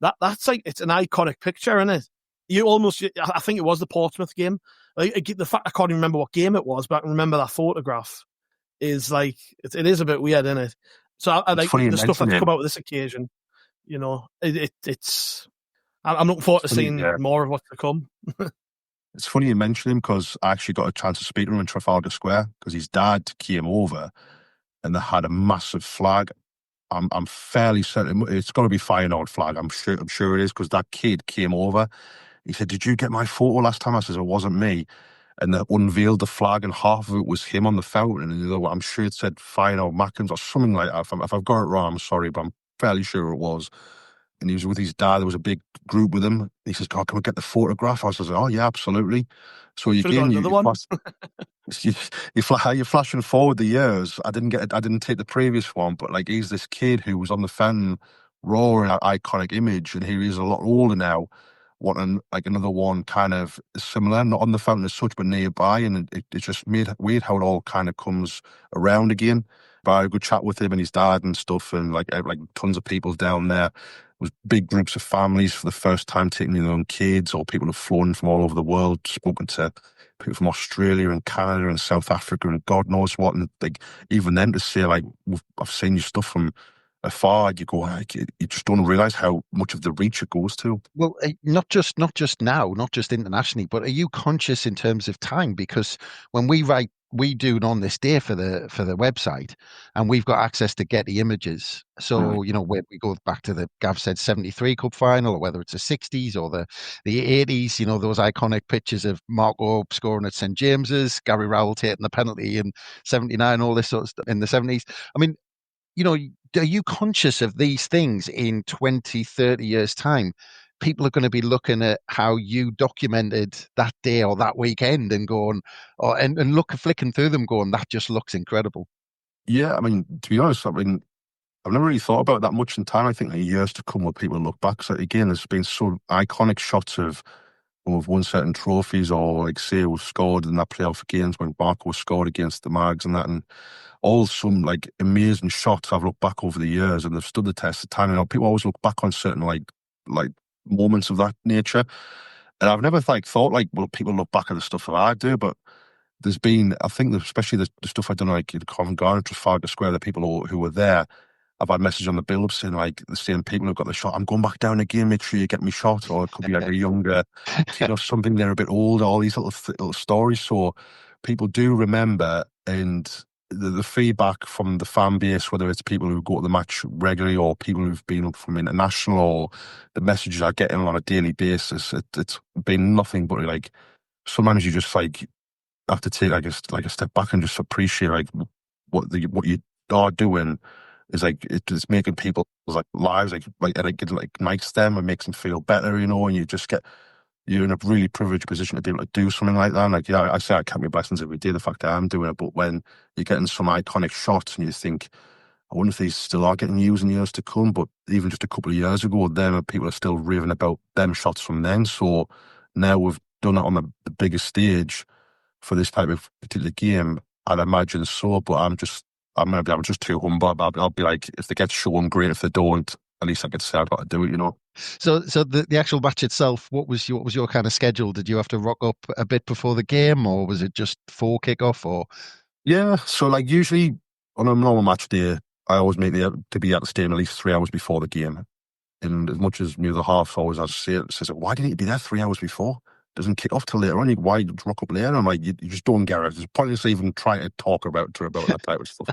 That's like, it's an iconic picture, isn't it? I think it was the Portsmouth game. Like the fact I can't even remember what game it was, but I can remember that photograph is like it is a bit weird, isn't it? So I like the stuff that's come out with this occasion. It's. I'm looking forward to seeing more of what's to come. It's funny you mention him because I actually got a chance to speak to him in Trafalgar Square because his dad came over and they had a massive flag. I'm fairly certain it's got to be Feyenoord flag. I'm sure it is because that kid came over. He said, "Did you get my photo last time?" I said, "It wasn't me." And they unveiled the flag and half of it was him on the fountain. And the other one, I'm sure it said Feyenoord Mackens or something like that. If I've got it wrong, I'm sorry, but I'm fairly sure it was. And he was with his dad. There was a big group with him. He says, "God, can we get the photograph?" I was like, "Oh yeah, absolutely." So you're flashing forward the years. I didn't take the previous one, but like he's this kid who was on the fountain, roaring that iconic image, and he is a lot older now, wanting like another one kind of similar, not on the fountain as such, but nearby. And it just made weird how it all kind of comes around again. But I had a good chat with him and his dad and stuff, and like tons of people down there. It was big groups of families for the first time taking their own kids, or people have flown from all over the world, spoken to people from Australia and Canada and South Africa and God knows what. And like even then to say like, I've seen your stuff from afar, you go, like, you just don't realise how much of the reach it goes to. Well, not just now, not just internationally, but are you conscious in terms of time? Because when we do it on this day for the website, and we've got access to Getty images. So where we go back to the Gav said 73 Cup final, or whether it's the 60s or the 80s, those iconic pictures of Mark Ope scoring at St James's, Gary Rowell taking the penalty in 79, all this sort of stuff in the 70s. Are you conscious of these things in 20, 30 years' time? People are going to be looking at how you documented that day or that weekend and going, flicking through them going, that just looks incredible. Yeah, I mean, to be honest, I mean, I've never really thought about it that much in time. I think in years to come, when people look back, so again, there's been so iconic shots of when we've won certain trophies, or like say we've scored in that playoff games when Barco scored against the Mags and that, and all some like amazing shots I've looked back over the years and they've stood the test of time. And people always look back on certain like moments of that nature, and I've never like thought like, well, people look back at the stuff that I do, but there's been, I think, especially the stuff I've done like in Covent Garden, Trafalgar Square, the people who were there. I've had messages on the build-up saying like the same people who've got the shot, I'm going back down again, make sure you get me shot. Or it could be like a younger kid or something, they're a bit older, all these little stories. So people do remember, and the feedback from the fan base, whether it's people who go to the match regularly or people who've been up from international, or the messages I get on a daily basis, it's been nothing but like, sometimes you just like have to take like a step back and just appreciate like what you are doing is like it's making people's like lives and it ignites them and makes them feel better, you know, and you're in a really privileged position to be able to do something like that. And like, yeah, I say I count my blessings every day, the fact that I'm doing it, but when you're getting some iconic shots and you think, I wonder if these still are getting used in years to come. But even just a couple of years ago, people are still raving about them shots from then. So now we've done it on the biggest stage for this type of particular game. I'd imagine so, but I'm just too humble. I'll be like, if they get shown, great. If they don't, at least I could say I've got to do it, you know. So the actual match itself, what was your kind of schedule? Did you have to rock up a bit before the game, or was it just before kickoff? Or yeah, so like usually on a normal match day, I always make to be at the stadium at least 3 hours before the game. And as much as the half always has to say it, says, why do you need to be there 3 hours before? Doesn't kick off till later on. Why rock up later? I'm like, you just don't get it. It's pointless even trying to talk about that type of stuff.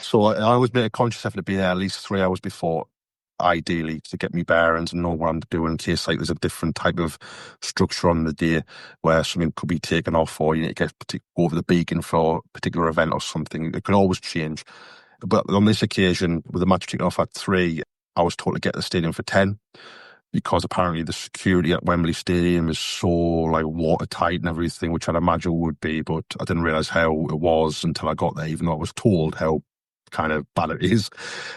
So I always make a conscious effort to be there at least 3 hours before, ideally, to get me bearings and know what I'm doing in case like there's a different type of structure on the day where something could be taken off, or you need to go over the beacon for a particular event or something. It could always change. But on this occasion, with the match kicking off at 3, I was told to get to the stadium for 10. Because apparently the security at Wembley Stadium is so like watertight and everything, which I'd imagine would be, but I didn't realise how it was until I got there, even though I was told how kind of bad it is.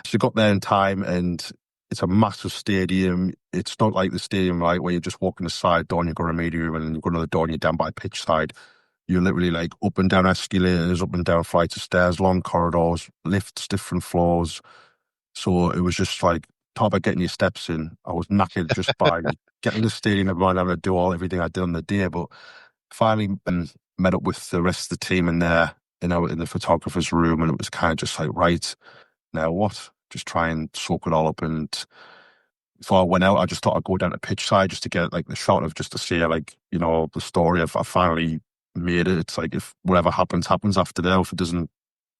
So I got there in time, and it's a massive stadium. It's not like the stadium, right, where you're just walking the side door and you've got a media room and you've got another door and you're down by pitch side. You're literally like up and down escalators, up and down flights of stairs, long corridors, lifts, different floors. So it was just like, talk about getting your steps in. I was knackered just by getting to the stadium and having to do everything I did on the day. But finally met up with the rest of the team in there, in the photographer's room, and it was kind of just like, right, now what? Just try and soak it all up. And before I went out, I just thought I'd go down to pitch side just to get like the shot of just to see like, you know, the story. I finally made it. It's like, if whatever happens after that. If it doesn't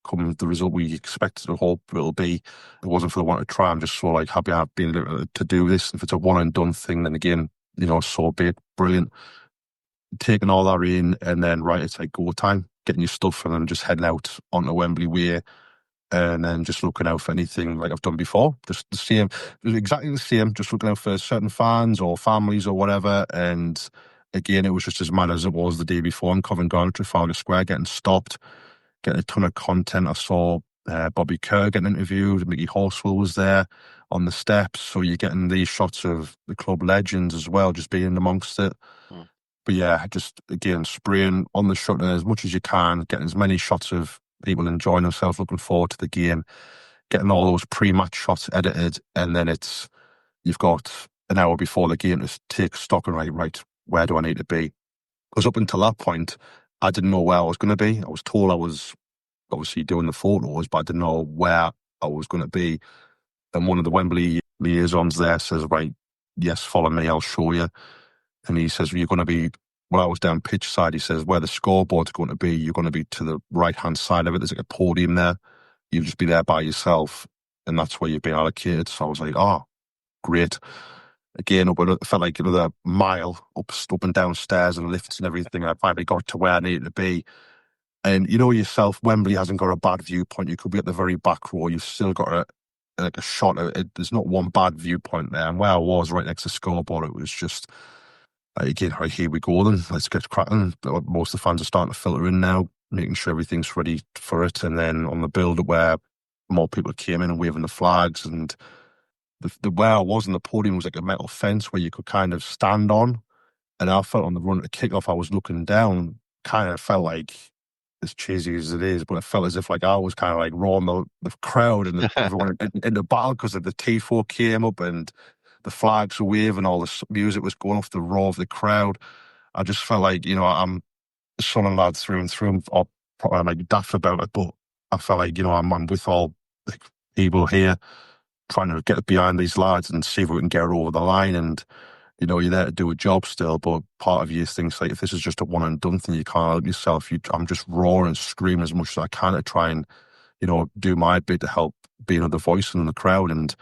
come the result we expected or hope it'll be, it wasn't for the want to try. I'm just so like happy I've been able to do this. If it's a one and done thing, then again, you know, so be it. Brilliant. Taking all that in, and then right, it's like go time, getting your stuff, and then just heading out onto Wembley Way, and then just looking out for anything like I've done before. Just the same, exactly the same. Just looking out for certain fans or families or whatever. And again, it was just as mad as it was the day before in Covent Garden, Trafalgar Square, getting stopped, getting a ton of content. I saw Bobby Kerr getting interviewed. Mickey Horswell was there on the steps. So you're getting these shots of the club legends as well, just being amongst it. But yeah, just again, spraying on the shutter as much as you can, getting as many shots of people enjoying themselves, looking forward to the game, getting all those pre-match shots edited, and then you've got an hour before the game to take stock and right, where do I need to be? Because up until that point, I didn't know where I was going to be. I was told I was obviously doing the photos, but I didn't know where I was going to be. And one of the Wembley liaisons there says, right, yes, follow me, I'll show you. And he says, you're going to be, when I was down pitch side, he says, where the scoreboard's going to be, you're going to be to the right-hand side of it. There's like a podium there. You'll just be there by yourself, and that's where you've been allocated. So I was like, oh, great. Again, it felt like another mile up and down stairs and lifts and everything. I finally got to where I needed to be. And you know yourself, Wembley hasn't got a bad viewpoint. You could be at the very back row. You've still got a shot. There's not one bad viewpoint there. And where I was right next to the scoreboard, it was just, again, right, here we go then. Let's get cracking. Most of the fans are starting to filter in now. making sure everything's ready for it. And then on the build-up where more people came in and waving the flags, and the where I was on the podium was like a metal fence where you could kind of stand on. And I felt on the run to kick-off, I was looking down, kind of felt like, as cheesy as it is, but it felt as if like I was kind of like roaring the crowd and everyone in the battle, because the T4 came up and the flags were waving, all the music was going off, the roar of the crowd. I just felt like, I'm a Sunderland lad through and through, or probably like daft about it, but I felt like, I'm with all the people here trying to get behind these lads and see if we can get it over the line. And you're there to do a job still, but part of you thinks like, if this is just a one and done thing, you can't help yourself. I'm just roaring and screaming as much as I can to try and, do my bit to help be another voice in the crowd. And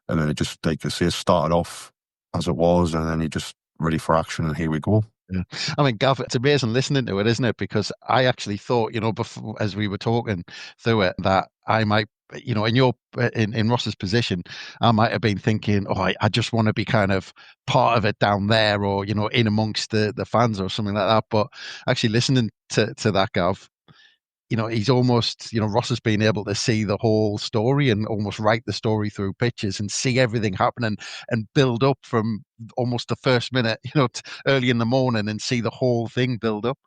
then it just, like I say, started off as it was, and then you're just ready for action, and here we go. Yeah. I mean, Gav, it's amazing listening to it, isn't it? Because I actually thought, before, as we were talking through it, that I might, in Ross's position, I might have been thinking, I just want to be kind of part of it down there, or, in amongst the fans or something like that. But actually listening to that, Gav, he's almost, Ross has been able to see the whole story and almost write the story through pictures and see everything happening and build up from almost the first minute, early in the morning, and see the whole thing build up.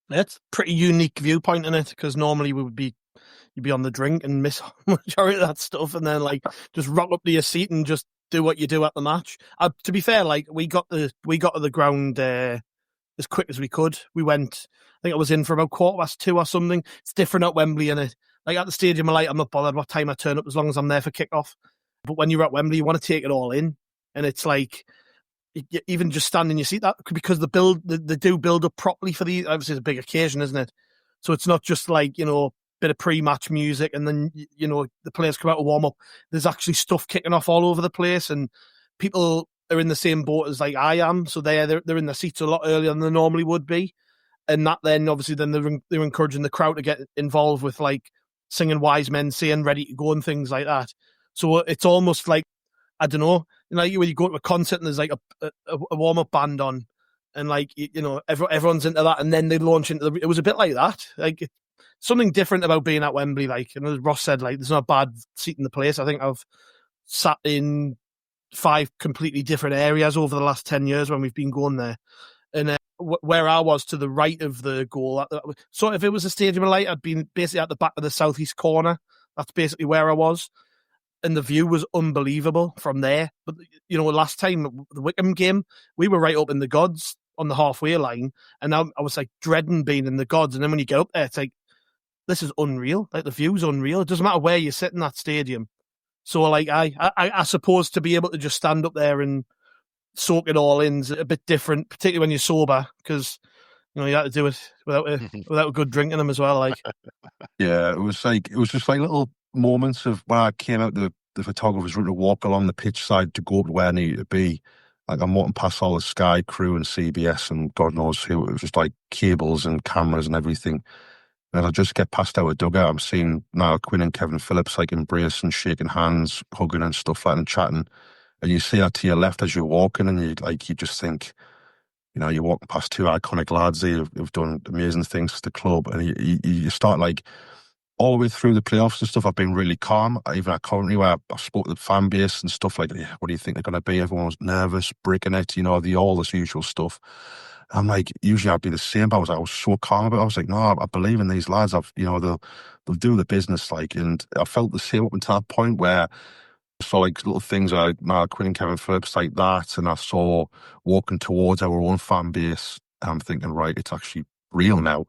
It's a pretty unique viewpoint in it, because normally you'd be on the drink and miss majority of that stuff, and then like just rock up to your seat and just do what you do at the match. To be fair, like we got to the ground as quick as we could. We went, I think I was in for about 2:15 or something. It's different at Wembley, and it like at the stadium, I'm not bothered what time I turn up as long as I'm there for kickoff. But when you're at Wembley, you want to take it all in, and it's like even just standing in your seat, that because they do build up properly for the, obviously it's a big occasion, isn't it? So it's not just like bit of pre-match music and then the players come out to warm up. There's actually stuff kicking off all over the place, and people are in the same boat as like I am, so they're in their seats a lot earlier than they normally would be, and that then obviously then they're encouraging the crowd to get involved with like singing Wise Men Saying Ready to Go and things like that. So it's almost like, I don't know, when you go to a concert and there's like a warm-up band on, and like everyone's into that, and then they launch into it was a bit like that, like something different about being at Wembley. Like, and as Ross said, like there's not a bad seat in the place. I think I've sat in 5 completely different areas over the last 10 years when we've been going there, and where I was to the right of the goal, so if it was a stadium light, I'd been basically at the back of the southeast corner. That's basically where I was, and the view was unbelievable from there. But last time, the Wickham game, we were right up in the gods on the halfway line, and I was like dreading being in the gods. And then when you get up there, it's like, this is unreal. Like the view's unreal. It doesn't matter where you sit in that stadium. So like I suppose to be able to just stand up there and soak it all in is a bit different, particularly when you're sober, because you have to do it without a good drink in them as well. Like, yeah, it was just like little moments of when I came out, the photographers were to walk along the pitch side to go up to where I needed to be. Like I'm walking past all the Sky crew and CBS and God knows who. It was just like cables and cameras and everything. And I just get past our dugout, I'm seeing Niall Quinn and Kevin Phillips like embracing, shaking hands, hugging and stuff like that, and chatting. And you see that to your left as you're walking, and you just think, you're walking past 2 iconic lads who've done amazing things for the club, and you start like all the way through the playoffs and stuff. I've been really calm, even at Coventry, where I spoke to the fan base and stuff like, what do you think they're going to be? Everyone was nervous, breaking it, all this usual stuff. I'm like, usually I'd be the same, but I was so calm about it. I was like, no, I believe in these lads. They'll do the business, like, and I felt the same up until that point where I saw like little things like Niall Quinn and Kevin Phillips like that, and I saw walking towards our own fan base, and I'm thinking, right, it's actually real now.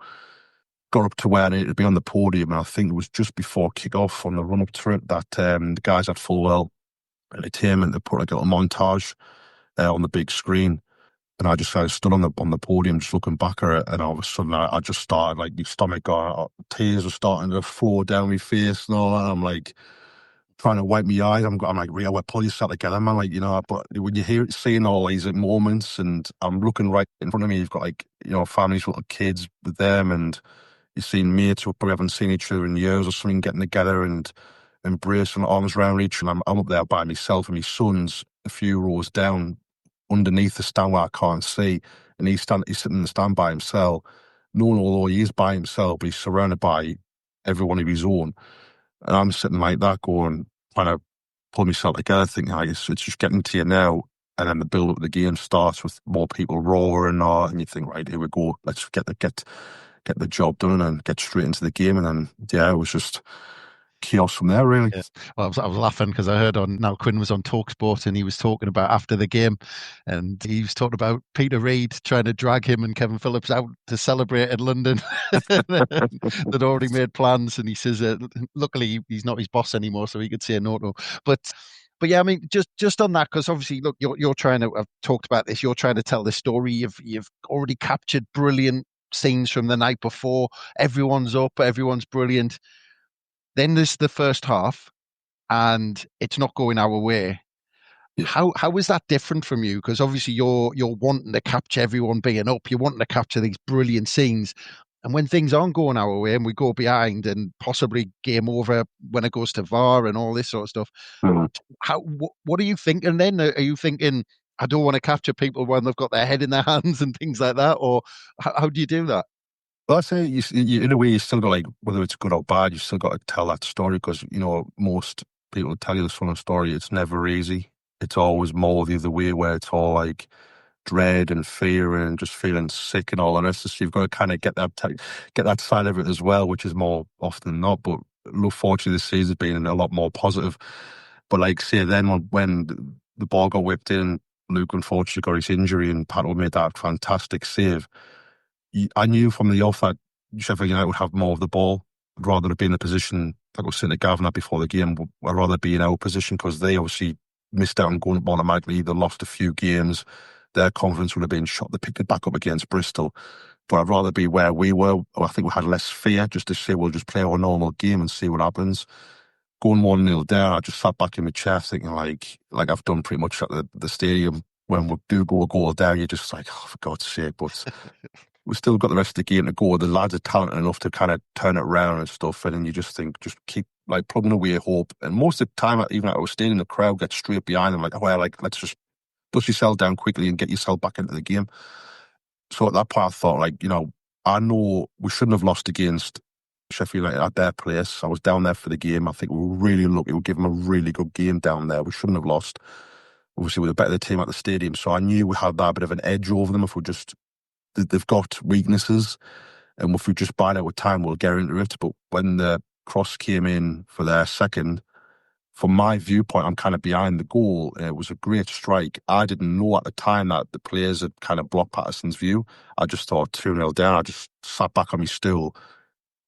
Got up to where I needed to be on the podium, and I think it was just before kick-off on the run-up to it that the guys at Fulwell Entertainment, they put like a little montage on the big screen. And I just stood on the podium just looking back at it, and all of a sudden I just started, like, my stomach going, tears were starting to flow down my face and all that. I'm like trying to wipe my eyes. I'm like, Rio, pull yourself together, man. Like, but when you hear it, seeing all these moments, and I'm looking right in front of me, you've got like, families, little kids with them, and you've seen mates who probably haven't seen each other in years or something getting together and embracing, arms around each other. And I'm up there by myself, and my son's a few rows down underneath the stand where I can't see, and he's sitting in the stand by himself, knowing although he is by himself, but he's surrounded by everyone of his own. And I'm sitting like that going, trying to pull myself together, thinking, like, it's just getting to you now. And then the build up of the game starts with more people roaring, and you think, right, here we go, let's get the job done and get straight into the game. And then, yeah, it was just chaos from there, really. Yeah. Well, I was laughing because I heard now Quinn was on TalkSport and he was talking about after the game, and he was talking about Peter Reid trying to drag him and Kevin Phillips out to celebrate in London. They'd already made plans, and he says, luckily he's not his boss anymore, so he could say no. But yeah, I mean, just on that, because obviously, look, you're trying to. I've talked about this. You're trying to tell the story. You've already captured brilliant scenes from the night before. Everyone's up. Everyone's brilliant. Then there's the first half, and it's not going our way. Yeah. How is that different from you? Because obviously you're wanting to capture everyone being up. You're wanting to capture these brilliant scenes. And when things aren't going our way and we go behind and possibly game over when it goes to VAR and all this sort of stuff, what are you thinking then? Are you thinking, I don't want to capture people when they've got their head in their hands and things like that? Or how do you do that? Well, I say you, in a way, you still got, like, whether it's good or bad, you still got to tell that story, because, most people tell you this sort of story. It's never easy. It's always more the other way, where it's all like dread and fear and just feeling sick and all that. It's just, you've got to kind of get that side of it as well, which is more often than not. But fortunately, this season's been a lot more positive. But like, say, then when the ball got whipped in, Luke unfortunately got his injury and Pato made that fantastic save. I knew from the off that Sheffield United would have more of the ball. I'd rather be in the position like I was saying to Gavin before the game. I'd rather be in our position, because they obviously missed out on going up automatically. They lost a few games. Their confidence would have been shot. They picked it back up against Bristol. But I'd rather be where we were. I think we had less fear, just to say we'll just play our normal game and see what happens. Going 1-0 down, I just sat back in my chair thinking, like I've done pretty much at the stadium. When we do go a goal down, you're just like, oh, for God's sake. But we've still got the rest of the game to go. The lads are talented enough to kind of turn it around and stuff. And then you just think, just keep like plugging away hope. And most of the time, even at our stadium, the crowd gets straight behind them, like, oh, well, like, let's just dust yourself down quickly and get yourself back into the game. So at that point, I thought, like, I know we shouldn't have lost against Sheffield United at their place. I was down there for the game. I think we were really lucky. We gave them a really good game down there. We shouldn't have lost. Obviously, we're the better team at the stadium. So I knew we had that bit of an edge over them. If we just, they've got weaknesses, and if we just bide out with time, we'll get into it. But when the cross came in for their second, from my viewpoint, I'm kind of behind the goal. It was a great strike. I didn't know at the time that the players had kind of blocked Patterson's view. I just thought 2-0 down. I just sat back on my stool,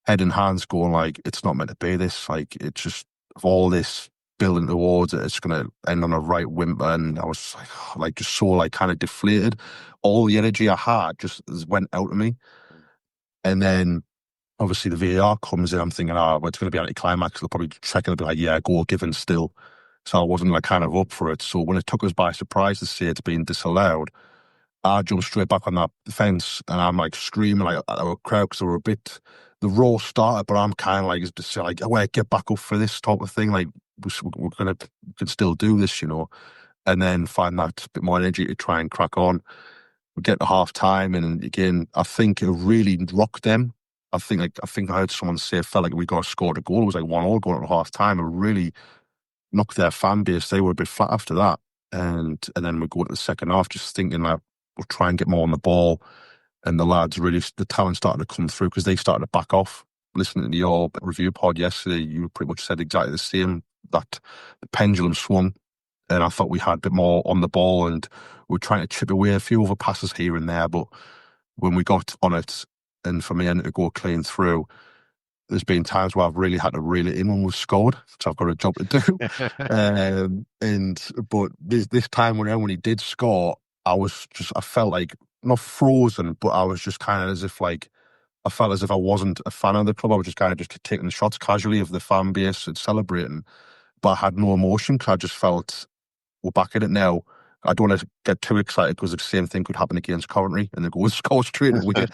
head in hands, going like, it's not meant to be this. Like, it's just, of all this building towards it, it's going to end on a right whimper. And I was like just so like kind of deflated. All the energy I had just went out of me. And then obviously the VAR comes in. I'm thinking, well, it's going to be anticlimax. They'll probably check it and be like, yeah, goal given still. So I wasn't like kind of up for it. So when it took us by surprise to see it's being disallowed, I jumped straight back on that fence, and I'm like screaming like at our crowd, because they were a bit, the roar started, but I'm kind of like, just like, oh, get back up for this type of thing. Like, we can still do this, and then find that bit more energy to try and crack on. We get to half time, and again, I think it really rocked them. I think I heard someone say it felt like we got scored a goal. It was like 1-1 going at half time. It really knocked their fan base. They were a bit flat after that. And then we go into the second half just thinking like, we'll try and get more on the ball. And the lads really, the talent started to come through, because they started to back off. Listening to your review pod yesterday, you pretty much said exactly the same, that the pendulum swung. And I thought we had a bit more on the ball, and we were trying to chip away a few other passes here and there. But when we got on it, and for me to go clean through, there's been times where I've really had to reel it in when we've scored, so I've got a job to do. But this time when he did score, I felt like not frozen, but I was just kind of as if like, I felt as if I wasn't a fan of the club. I was just kind of just taking the shots casually of the fan base and celebrating, but I had no emotion, because I just felt, we're back in it now. I don't want to get too excited, because the same thing could happen against Coventry and they go and score straight away.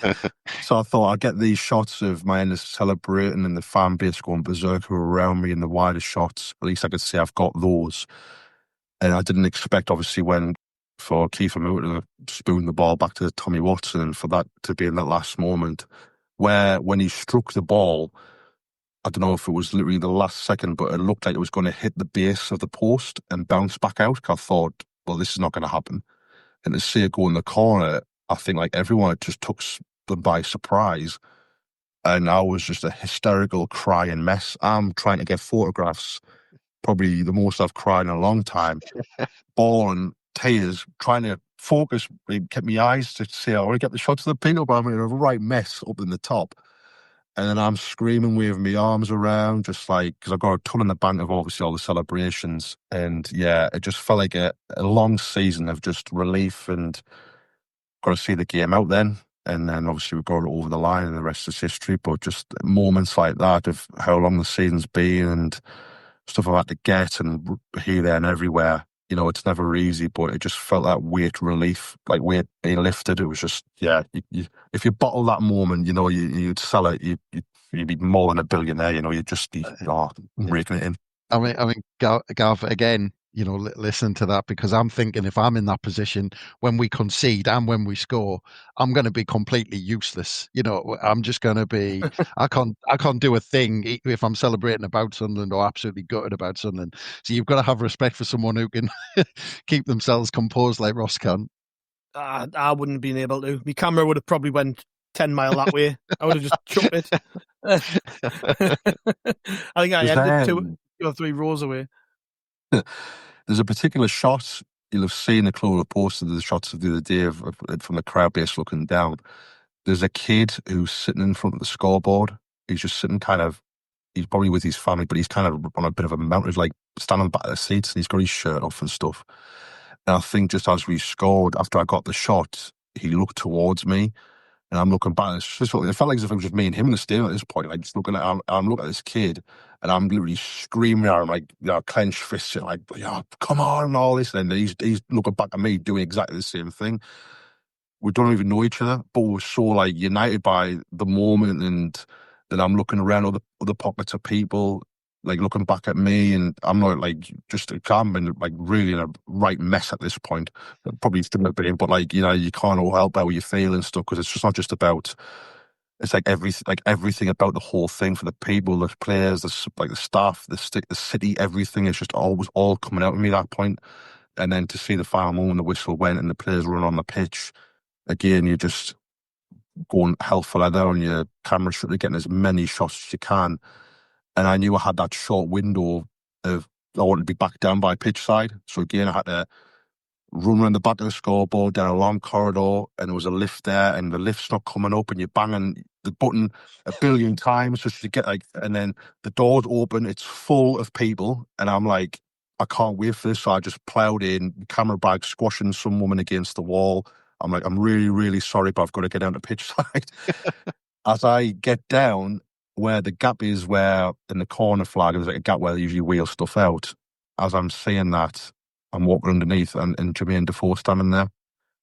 So I thought I'd get these shots of my enders celebrating and the fan base going berserker around me, and the wider shots. At least I could say I've got those. And I didn't expect, obviously, when for Kiefer Moore to spoon the ball back to Tommy Watson, and for that to be in that last moment where when he struck the ball, I don't know if it was literally the last second, but it looked like it was going to hit the base of the post and bounce back out. I thought, well, this is not going to happen. And to see it go in the corner, I think like everyone just took them by surprise. And I was just a hysterical crying mess. I'm trying to get photographs, probably the most I've cried in a long time. Bawling, tears, trying to focus, kept my eyes to see, I want to get the shots of the people, but I'm in a right mess up in the top. And then I'm screaming, waving my arms around, just like, because I've got a ton in the bank of obviously all the celebrations. And yeah, it just felt like a long season of just relief, and got to see the game out then. And then obviously we got it over the line and the rest is history. But just moments like that of how long the season's been and stuff I've had to get and here, there and everywhere. You know, it's never easy, but it just felt that weight relief, like weight being lifted. It was just, yeah, if you bottle that moment, you know, you'd sell it, you'd be more than a billionaire, you know, you'd just be raking it in. I mean, Gav, again, you know, listen to that, because I'm thinking if I'm in that position when we concede and when we score, I'm going to be completely useless. You know, I'm just going to be, I can't do a thing if I'm celebrating about Sunderland or absolutely gutted about Sunderland. So you've got to have respect for someone who can keep themselves composed like Ross can. I wouldn't have been able to. My camera would have probably went 10 mile that way. I would have just chucked it. I think I ended 2 or 3 rows away. There's a particular shot you'll have seen. The club posted the shots of the other day from the crowd base looking down. There's a kid who's sitting in front of the scoreboard. He's just sitting he's probably with his family, but he's kind of on a bit of a mountain, like standing on the back of the seats, and he's got his shirt off and stuff. And I think just as we scored, after I got the shot, he looked towards me. And I'm looking back, it felt like as if it was just me and him in the stadium at this point. Like, just looking at, I'm looking at this kid, and I'm literally screaming at him, like, you know, clenched fists, like, yeah, come on, and all this. And he's looking back at me doing exactly the same thing. We don't even know each other, but we're so, like, united by the moment. And then I'm looking around other pockets of people, like, looking back at me, and I'm not, like, just, I'm in, like, really in a right mess at this point. Probably still a bit, but, like, you know, you can't all help how you feel and stuff, because it's just not just about, it's like everything about the whole thing for the people, the players, the staff, the city, everything is just always all coming out of me at that point. And then to see the final moment, the whistle went and the players run on the pitch, again, you're just going hell for leather on your camera, getting as many shots as you can. And I knew I had that short window of I wanted to be back down by pitch side. So again, I had to run around the back of the scoreboard, down a long corridor, and there was a lift there, and the lift's not coming up, and you're banging the button a billion times just to get and then the doors open, it's full of people, and I'm like, I can't wait for this. So I just ploughed in, camera bag squashing some woman against the wall. I'm like, I'm really, really sorry, but I've got to get down to pitch side. As I get down, where the gap is, where in the corner flag, there's like a gap where they usually wheel stuff out. As I'm saying that, I'm walking underneath and Jermaine Defoe standing there.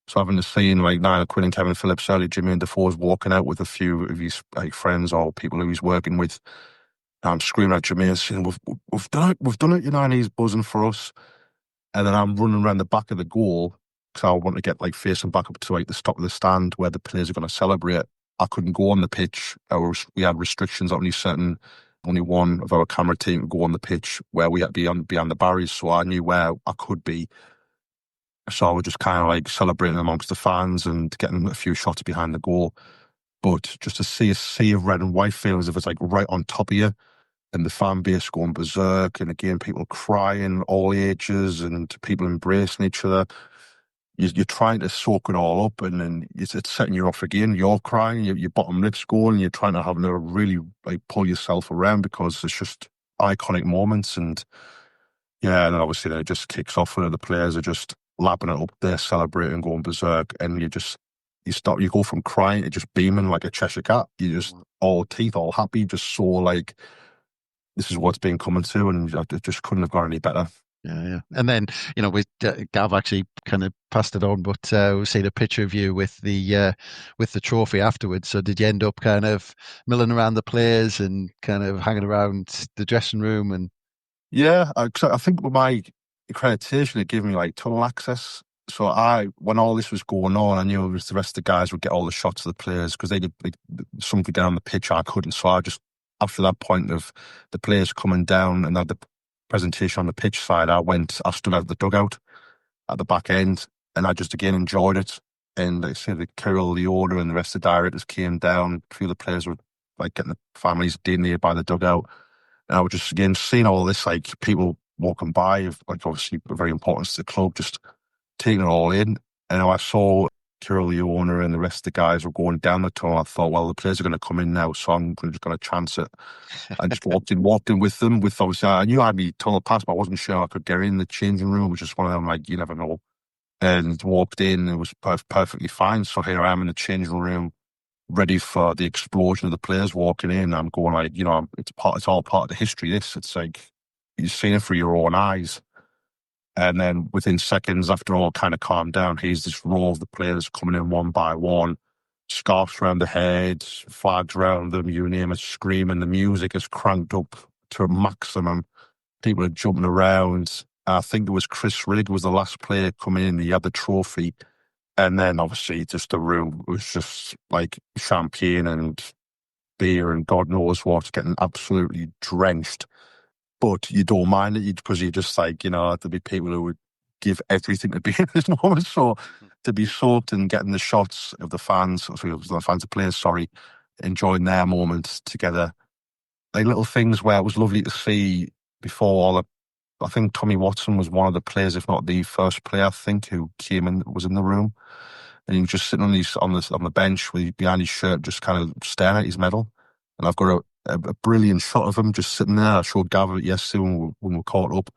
So having seen like Niall Quinn and Kevin Phillips earlier, Jermaine Defoe's walking out with a few of his like friends or people who he's working with. And I'm screaming at Jermaine, saying, we've done it, you know, and he's buzzing for us. And then I'm running around the back of the goal because I want to get like facing back up to like the top of the stand where the players are going to celebrate. I couldn't go on the pitch. We had restrictions. Only one of our camera team could go on the pitch where we had to be behind the barriers. So I knew where I could be. So I was just kind of like celebrating amongst the fans and getting a few shots behind the goal. But just to see a sea of red and white feeling as if it's like right on top of you, and the fan base going berserk, and again people crying, all ages, and people embracing each other. You're trying to soak it all up, and then it's setting you off again. You're crying, your bottom lip's going, and you're trying to have to really like pull yourself around because it's just iconic moments. And yeah, and then obviously then it just kicks off, and the players are just lapping it up, they're celebrating, going berserk, and you go from crying to just beaming like a Cheshire cat. You just all teeth, all happy, just so like this is what's been coming to, and it just couldn't have gone any better. Yeah. And then, you know, Gav actually kind of passed it on, but we've seen a picture of you with the trophy afterwards. So did you end up kind of milling around the players and kind of hanging around the dressing room? And yeah, I think with my accreditation, it gave me like tunnel access. So when all this was going on, I knew it was the rest of the guys would get all the shots of the players because some could get on the pitch, I couldn't. So I just, after that point of the players coming down and had the presentation on the pitch side, I stood out the dugout at the back end, and I just again enjoyed it. And like I said, the Kirill, the owner, and the rest of the directors came down. A few of the players were like getting the families near by the dugout, and I was just again seeing all this, like people walking by, like obviously very important to the club, just taking it all in. And I saw Kirill, the owner, and the rest of the guys were going down the tunnel. I thought, well, the players are going to come in now, so I'm just going to chance it. I just walked in with them. With obviously, I knew I had my tunnel pass, but I wasn't sure I could get in the changing room, which is one of them, like, you never know. And walked in, and it was perfectly fine. So here I am in the changing room, ready for the explosion of the players walking in. I'm going like, it's all part of the history. It's like you've seen it through your own eyes. And then within seconds, after all kind of calmed down, here's this row of the players coming in one by one, scarves around their heads, flags around them, you name it, screaming. The music is cranked up to a maximum. People are jumping around. I think it was Chris Rigg was the last player coming in. He had the trophy. And then obviously just the room was just like champagne and beer and God knows what, getting absolutely drenched. But you don't mind it because you're just like, there'll be people who would give everything to be in this moment. So to be soaked and getting the shots of the fans, the players, enjoying their moments together. Like little things where it was lovely to see before I think Tommy Watson was one of the players, if not the first player, I think, who came in, was in the room. And he was just sitting on the bench behind his shirt, just kind of staring at his medal. And I've got a brilliant shot of him just sitting there. I showed Gav it yesterday when we caught up.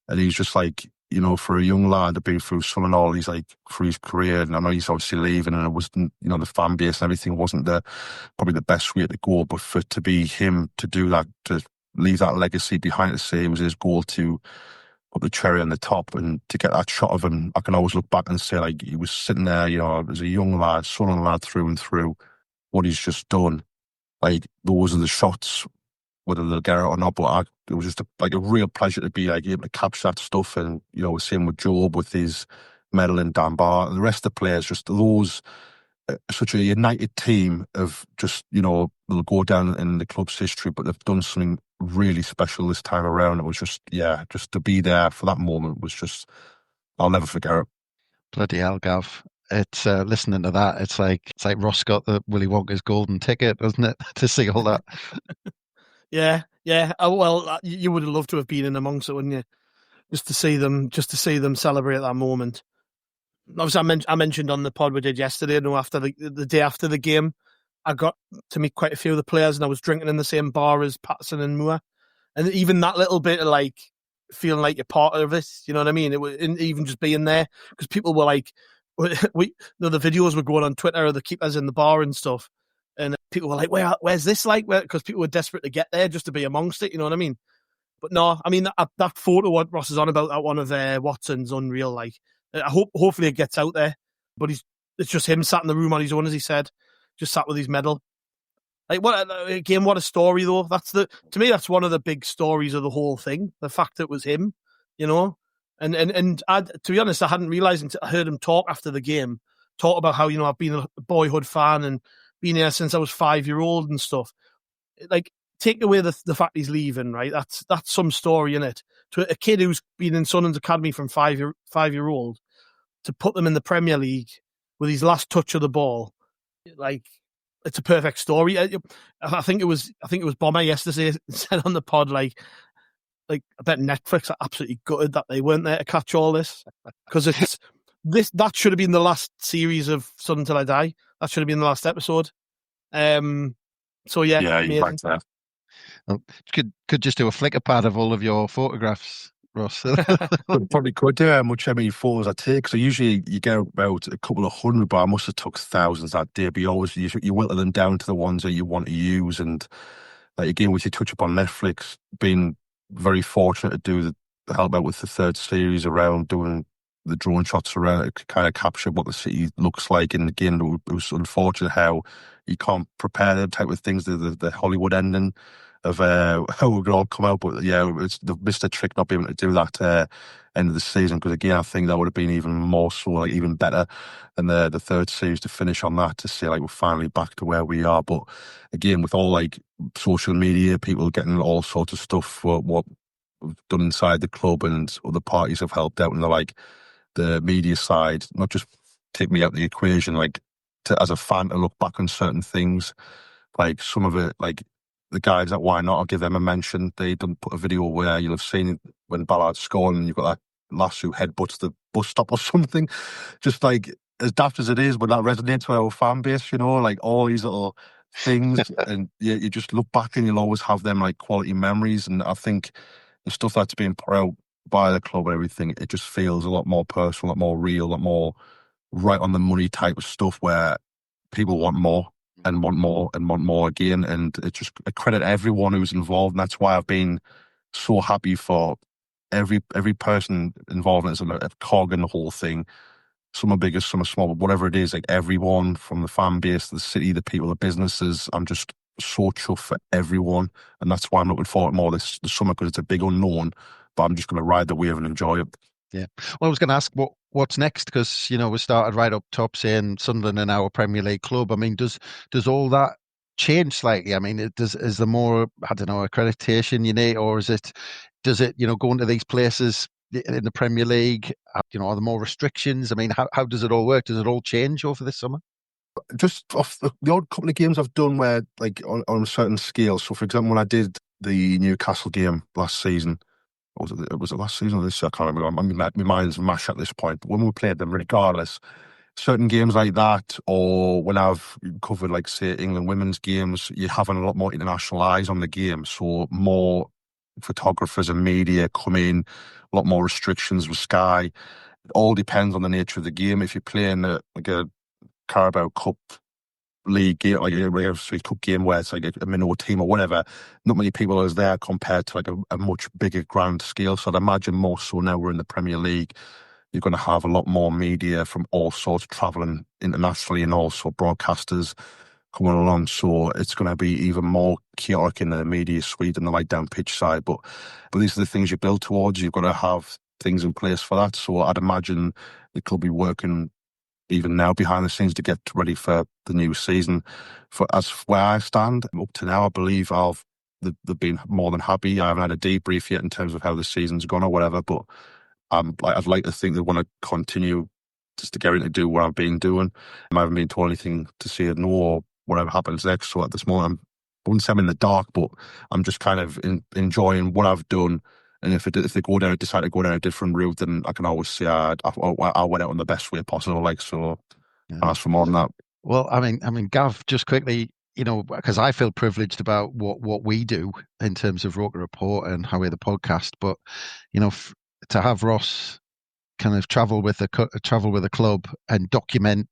And he's just like, for a young lad to be through some and all, he's like, through his career, and I know he's obviously leaving, and it wasn't, the fan base and everything wasn't probably the best way to go, but for to be him to do that, to leave that legacy behind, to say it was his goal to put the cherry on the top and to get that shot of him, I can always look back and say, like, he was sitting there, as a young lad, Southern lad through and through, what he's just done. Like, those are the shots, whether they'll get it or not, but it was just a real pleasure to be like able to capture that stuff. And, same with Job with his medal in Dunbar, and the rest of the players, just those, such a united team of just, they'll go down in the club's history, but they've done something really special this time around. It was just to be there for that moment was just, I'll never forget it. Bloody hell, Gav. It's listening to that, it's like Ross got the Willy Wonka's golden ticket, doesn't it, to see all that? Yeah. Well, you would have loved to have been in amongst it, wouldn't you? Just to see them celebrate that moment. Obviously, I mentioned on the pod we did yesterday, after the day after the game, I got to meet quite a few of the players, and I was drinking in the same bar as Patterson and Moore. And even that little bit of like feeling like you're part of this, you know what I mean? It was even just being there, because people were like, the videos were going on Twitter of the keepers in the bar and stuff, and people were like, where's this like? Because people were desperate to get there just to be amongst it, you know what I mean? But no, I mean that photo what Ross is on about, that one of Watson's unreal. Like, hopefully it gets out there, but it's just him sat in the room on his own, as he said, just sat with his medal. Like, what a story though. To me that's one of the big stories of the whole thing. The fact it was him, and to be honest, I hadn't realised until I heard him talk after the game, talk about how I've been a boyhood fan and been here since I was 5-year-old and stuff. Like, take away the fact he's leaving, right? That's some story in it. To a kid who's been in Sunderland's academy from 5-year-old, to put them in the Premier League with his last touch of the ball, like, it's a perfect story. I think it was Bomber yesterday said on the pod, like I bet Netflix are absolutely gutted that they weren't there to catch all this, because that should have been the last series of Sunderland Till I Die. That should have been the last episode. So yeah, you're right there. Well, could just do a flicker pad of all of your photographs, Ross. Probably could do how many photos I take. So usually you get about a couple of hundred, but I must have took thousands that day. But you whittle them down to the ones that you want to use. And like, again, we should touch upon Netflix, being very fortunate to do help out with the third series around doing the drone shots around it to kind of capture what the city looks like. And again, it was unfortunate how you can't prepare them type of things, the Hollywood ending of how we're going to all come out. But yeah, they've missed a trick not being able to do that end of the season, because again, I think that would have been even more so, like even better than the third series to finish on that, to say like we're finally back to where we are. But again, with all like social media, people getting all sorts of stuff for what we've done inside the club, and other parties have helped out, and they're like the media side, not just take me out the equation, like as a fan to look back on certain things, like some of it, like the guys at Why Not, I'll give them a mention. They done put a video where you'll have seen when Ballard's scoring and you've got that lass who headbutts the bus stop or something. Just like, as daft as it is, but that resonates with our fan base, you know, like all these little things. And you just look back and you'll always have them like quality memories. And I think the stuff that's being put out by the club and everything, it just feels a lot more personal, a lot more real, a lot more right on the money type of stuff, where people want more and want more and want more again. And it's just a credit to everyone who's involved. And that's why I've been so happy for every person involved as a cog in the whole thing. Some are bigger, some are small, but whatever it is, like everyone from the fan base, the city, the people, the businesses, I'm just so chuffed for everyone. And that's why I'm looking forward more this summer, because it's a big unknown, but I'm just going to ride the wave and enjoy it. Yeah. Well, I was going to ask what's next, because, you know, we started right up top saying Sunderland and our Premier League club. I mean, does all that change slightly? I mean, is there more, I don't know, accreditation you need, or does it, you know, going to these places in the Premier League, you know, are there more restrictions? I mean, how does it all work? Does it all change over this summer? Just off the odd couple of games I've done where, like, on a certain scale. So, for example, when I did the Newcastle game last season, was it last season or this? I can't remember. My mind's mash at this point. But when we played them, regardless, certain games like that, or when I've covered, like, say, England women's games, you're having a lot more international eyes on the game. So more photographers and media come in, a lot more restrictions with Sky. It all depends on the nature of the game. If you're playing like a Carabao Cup league game, like a cup game where it's like a minnow team or whatever, not many people are there compared to like a much bigger grand scale. So I'd imagine more so now we're in the Premier League, you're going to have a lot more media from all sorts travelling internationally, and also broadcasters coming along. So it's going to be even more chaotic in the media suite and the like down pitch side. But these are the things you build towards. You've got to have things in place for that. So I'd imagine the club be working even now behind the scenes to get ready for the new season. As where I stand up to now, I believe they've been more than happy. I haven't had a debrief yet in terms of how the season's gone or whatever, but I'd like to think they want to continue just to get in to do what I've been doing. I haven't been told anything to say no or whatever happens next. So at this moment, I wouldn't say I'm in the dark, but I'm just kind of enjoying what I've done. And if they decide to go down a different route, then I can always say I went out in the best way possible. Like, so I'll ask for more than that. Well, I mean, Gav, just quickly, you know, because I feel privileged about what we do in terms of Roker Report and How We're the podcast. But, you know, to have Ross kind of travel with a club and document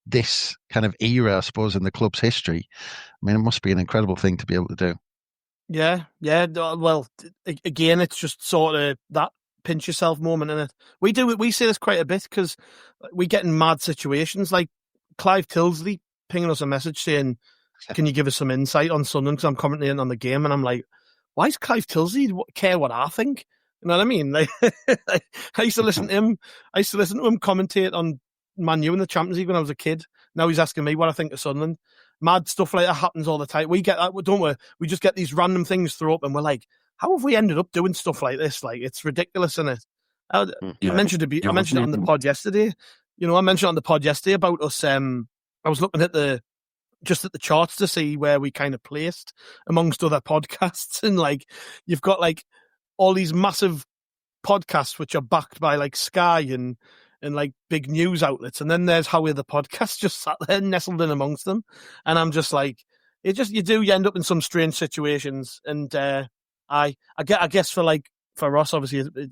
this kind of era, I suppose, in the club's history, I mean, it must be an incredible thing to be able to do. Yeah. Well, again, it's just sort of that pinch yourself moment in it. We say this quite a bit because we get in mad situations, like Clive Tilsley pinging us a message saying, "Can you give us some insight on Sunderland?" Because I'm commentating on the game, and I'm like, "Why does Clive Tilsley care what I think?" You know what I mean? Like, I used to listen to him. I used to listen to him commentate on Man U in the Champions League when I was a kid. Now he's asking me what I think of Sunderland. Mad stuff like that happens all the time. We get that, don't we? We just get these random things thrown up, and we're like, "How have we ended up doing stuff like this? Like, it's ridiculous, isn't it?" I mentioned it on the pod yesterday. You know, I mentioned it on the pod yesterday about us. I was looking at the charts to see where we kind of placed amongst other podcasts, and like you've got like all these massive podcasts which are backed by like Sky and like big news outlets, and then there's How We're the podcast just sat there nestled in amongst them, and I'm just like, you end up in some strange situations, and I guess for us, obviously,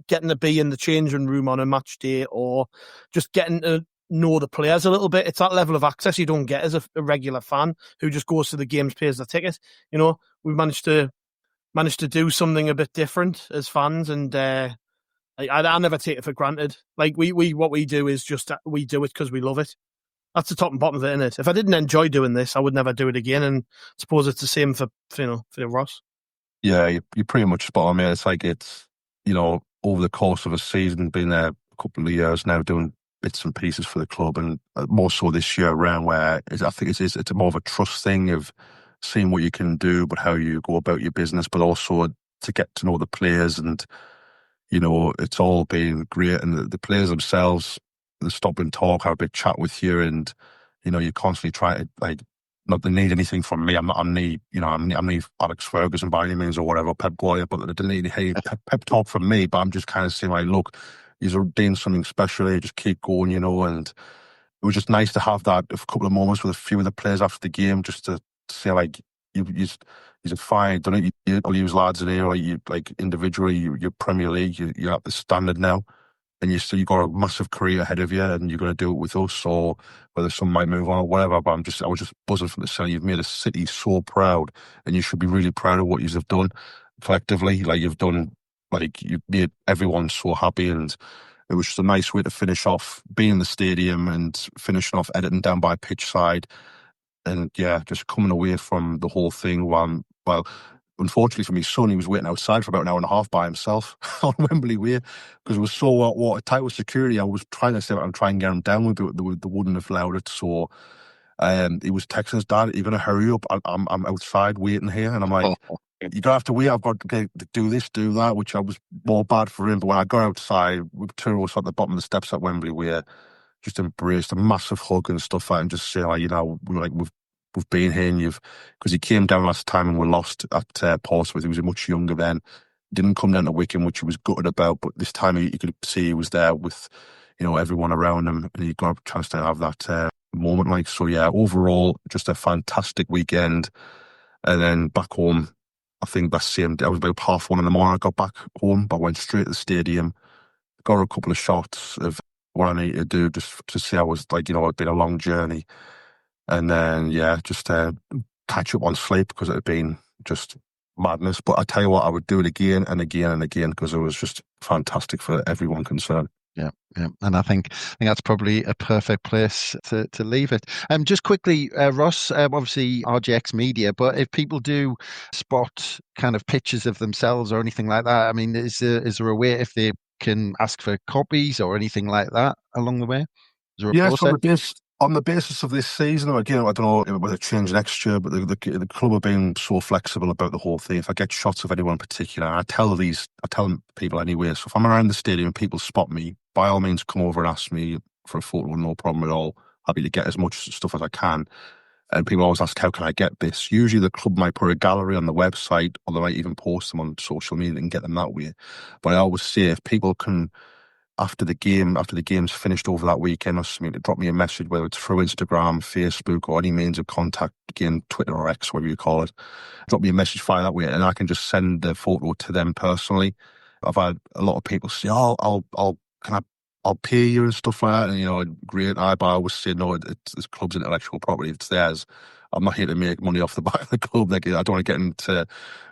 getting to be in the changing room on a match day, or just getting to know the players a little bit, it's that level of access you don't get as a regular fan who just goes to the games, pays the ticket. You know, we managed to do something a bit different as fans, and I never take it for granted. Like what we do is just we do it because we love it. That's the top and bottom of it, isn't it? If I didn't enjoy doing this, I would never do it again. And I suppose it's the same for Ross. Yeah, you're pretty much spot on, mate. It's like over the course of a season, been there a couple of years now doing bits and pieces for the club, and more so this year around where I think it's more of a trust thing of seeing what you can do, but how you go about your business, but also to get to know the players. And, it's all been great. And the players themselves, they stop and talk, have a big chat with you, and, you constantly try to, like, not they need anything from me. I'm not Alex Ferguson by any means or whatever, Pep Guardiola, but they don't need any pep talk from me. But I'm just kind of saying, like, look, you're doing something special here, just keep going, and it was just nice to have that a couple of moments with a few of the players after the game, just to say, like, you're fine. Don't you all use lads in here, like individually, you're Premier League, you're at the standard now, and you got a massive career ahead of you, and you're going to do it with us, or whether some might move on or whatever. But I was just buzzing from the city. You've made a city so proud, and you should be really proud of what you've done collectively. Like, you've made everyone so happy, and it was just a nice way to finish off being in the stadium and finishing off editing down by pitch side. And yeah, just coming away from the whole thing while unfortunately for me, son, he was waiting outside for about an hour and a half by himself on Wembley Way because it was so watertight with security. I was trying to say I'm trying to get him down with it, but they wouldn't have allowed it. So he was texting his dad, "You're going to hurry up. I'm outside waiting here." And I'm like, "You don't have to wait. I've got to do this, do that," which I was more bad for him. But when I got outside, we two of us at the bottom of the steps at Wembley Way, just embraced a massive hug and stuff like that, and just say, like, we've been here, and because he came down last time and we lost at Portsmouth. He was much younger then. Didn't come down to Wickham, which he was gutted about, but this time you could see he was there with, everyone around him, and he got a chance to have that moment. Like, so yeah, overall, just a fantastic weekend. And then back home, I think that same day, I was about 1:30 in the morning. I got back home, but I went straight to the stadium, got a couple of shots of what I needed to do just to see. I was like, it'd been a long journey. And then, yeah, just catch up on sleep because it had been just madness. But I tell you what, I would do it again and again and again because it was just fantastic for everyone concerned. Yeah, and I think that's probably a perfect place to leave it. Just quickly, Ross, obviously RJX Media, but if people do spot kind of pictures of themselves or anything like that, I mean, is there a way if they can ask for copies or anything like that along the way? Is there a process? On the basis of this season, again, I don't know whether it change next year, but the club have been so flexible about the whole thing. If I get shots of anyone in particular, I tell people anyway. So if I'm around the stadium and people spot me, by all means, come over and ask me for a photo, no problem at all. Happy to get as much stuff as I can. And people always ask, how can I get this? Usually the club might put a gallery on the website, or they might even post them on social media and get them that way. But I always say, if people can, after the game's finished over that weekend or something, to drop me a message, whether it's through Instagram, Facebook, or any means of contact, again, Twitter or X, whatever you call it, drop me a message via that way, and I can just send the photo to them personally. I've had a lot of people say, I'll pay you and stuff like that, and great. But I always say, no, it's the club's intellectual property, it's theirs. I'm not here to make money off the back of the club. Like, I don't want to get into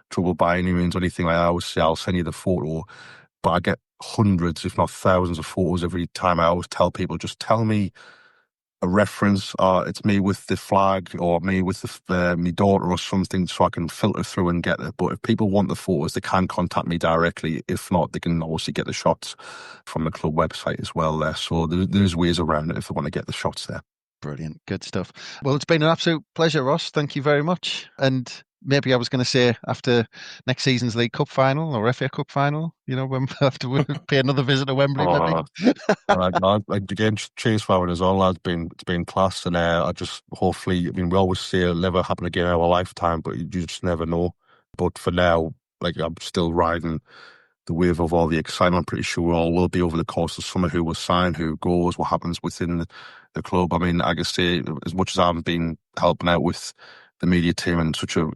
trouble by any means or anything like that. I always say, I'll send you the photo. But I get hundreds, if not thousands, of photos every time. I always tell people, just tell me a reference. It's me with the flag, or me with my daughter or something, so I can filter through and get it. But if people want the photos, they can contact me directly. If not, they can obviously get the shots from the club website as well there. So there's ways around it if they want to get the shots there. Brilliant. Good stuff. Well, it's been an absolute pleasure, Ross. Thank you very much. And maybe I was going to say after next season's League Cup final or FA Cup final, when after we pay another visit to Wembley. Again, cheers for it as well. It's been class, and I just hopefully, we always say it'll never happen again in our lifetime, but you just never know. But for now, I'm still riding the wave of all the excitement. I'm pretty sure we all will be over the course of summer, who will sign, who goes, what happens within the club. I mean, I can say, as much as I've been helping out with the media team and such a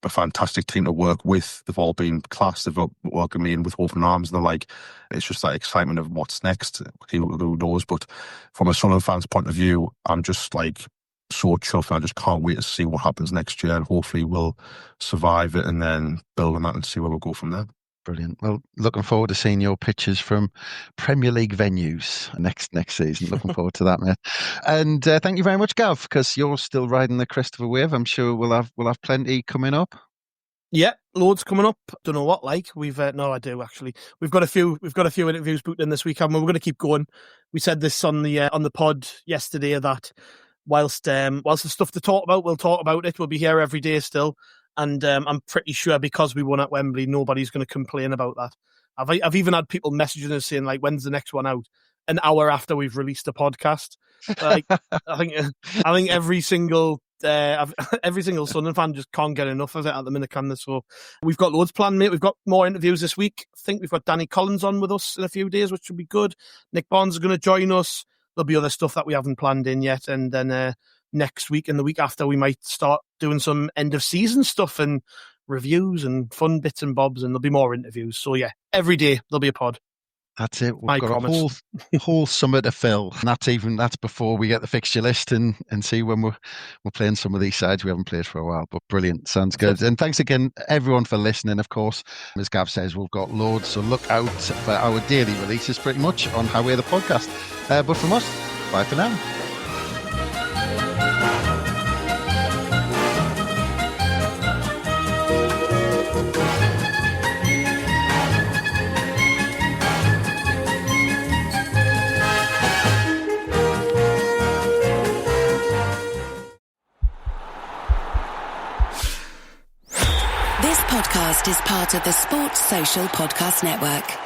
fantastic team to work with, they've all been class. They've welcomed me in with open arms, and they're like, it's just that excitement of what's next. Who knows? But from a Sunderland fan's point of view, I'm just so chuffed. I just can't wait to see what happens next year, and hopefully we'll survive it and then build on that and see where we'll go from there. Brilliant. Well, looking forward to seeing your pictures from Premier League venues next season. Looking forward to that, mate. And thank you very much, Gav, because you're still riding the crest of a wave. I'm sure we'll have plenty coming up. Yeah, loads coming up. Don't know what like. We've no, I do actually. We've got a few interviews booked in this week, and we're going to keep going. We said this on the pod yesterday that whilst there's stuff to talk about, we'll talk about it. We'll be here every day still. And I'm pretty sure because we won at Wembley, nobody's going to complain about that. I've even had people messaging us saying, like, when's the next one out? An hour after we've released a podcast. Like, I think every single Sunderland fan just can't get enough of it at the minute, can they? So we've got loads planned, mate. We've got more interviews this week. I think we've got Danny Collins on with us in a few days, which will be good. Nick Barnes is going to join us. There'll be other stuff that we haven't planned in yet. And then next week and the week after, we might start doing some end of season stuff and reviews and fun bits and bobs, and there'll be more interviews. So yeah, every day there'll be a pod. That's it. We've got a whole summer to fill. And that's before we get the fixture list and see when we're playing some of these sides we haven't played for a while. But brilliant. Sounds good. And thanks again, everyone, for listening. Of course, as Gav says, we've got loads. So look out for our daily releases pretty much on How We're the Podcast. But from us, bye for now. This podcast is part of the Sports Social Podcast Network.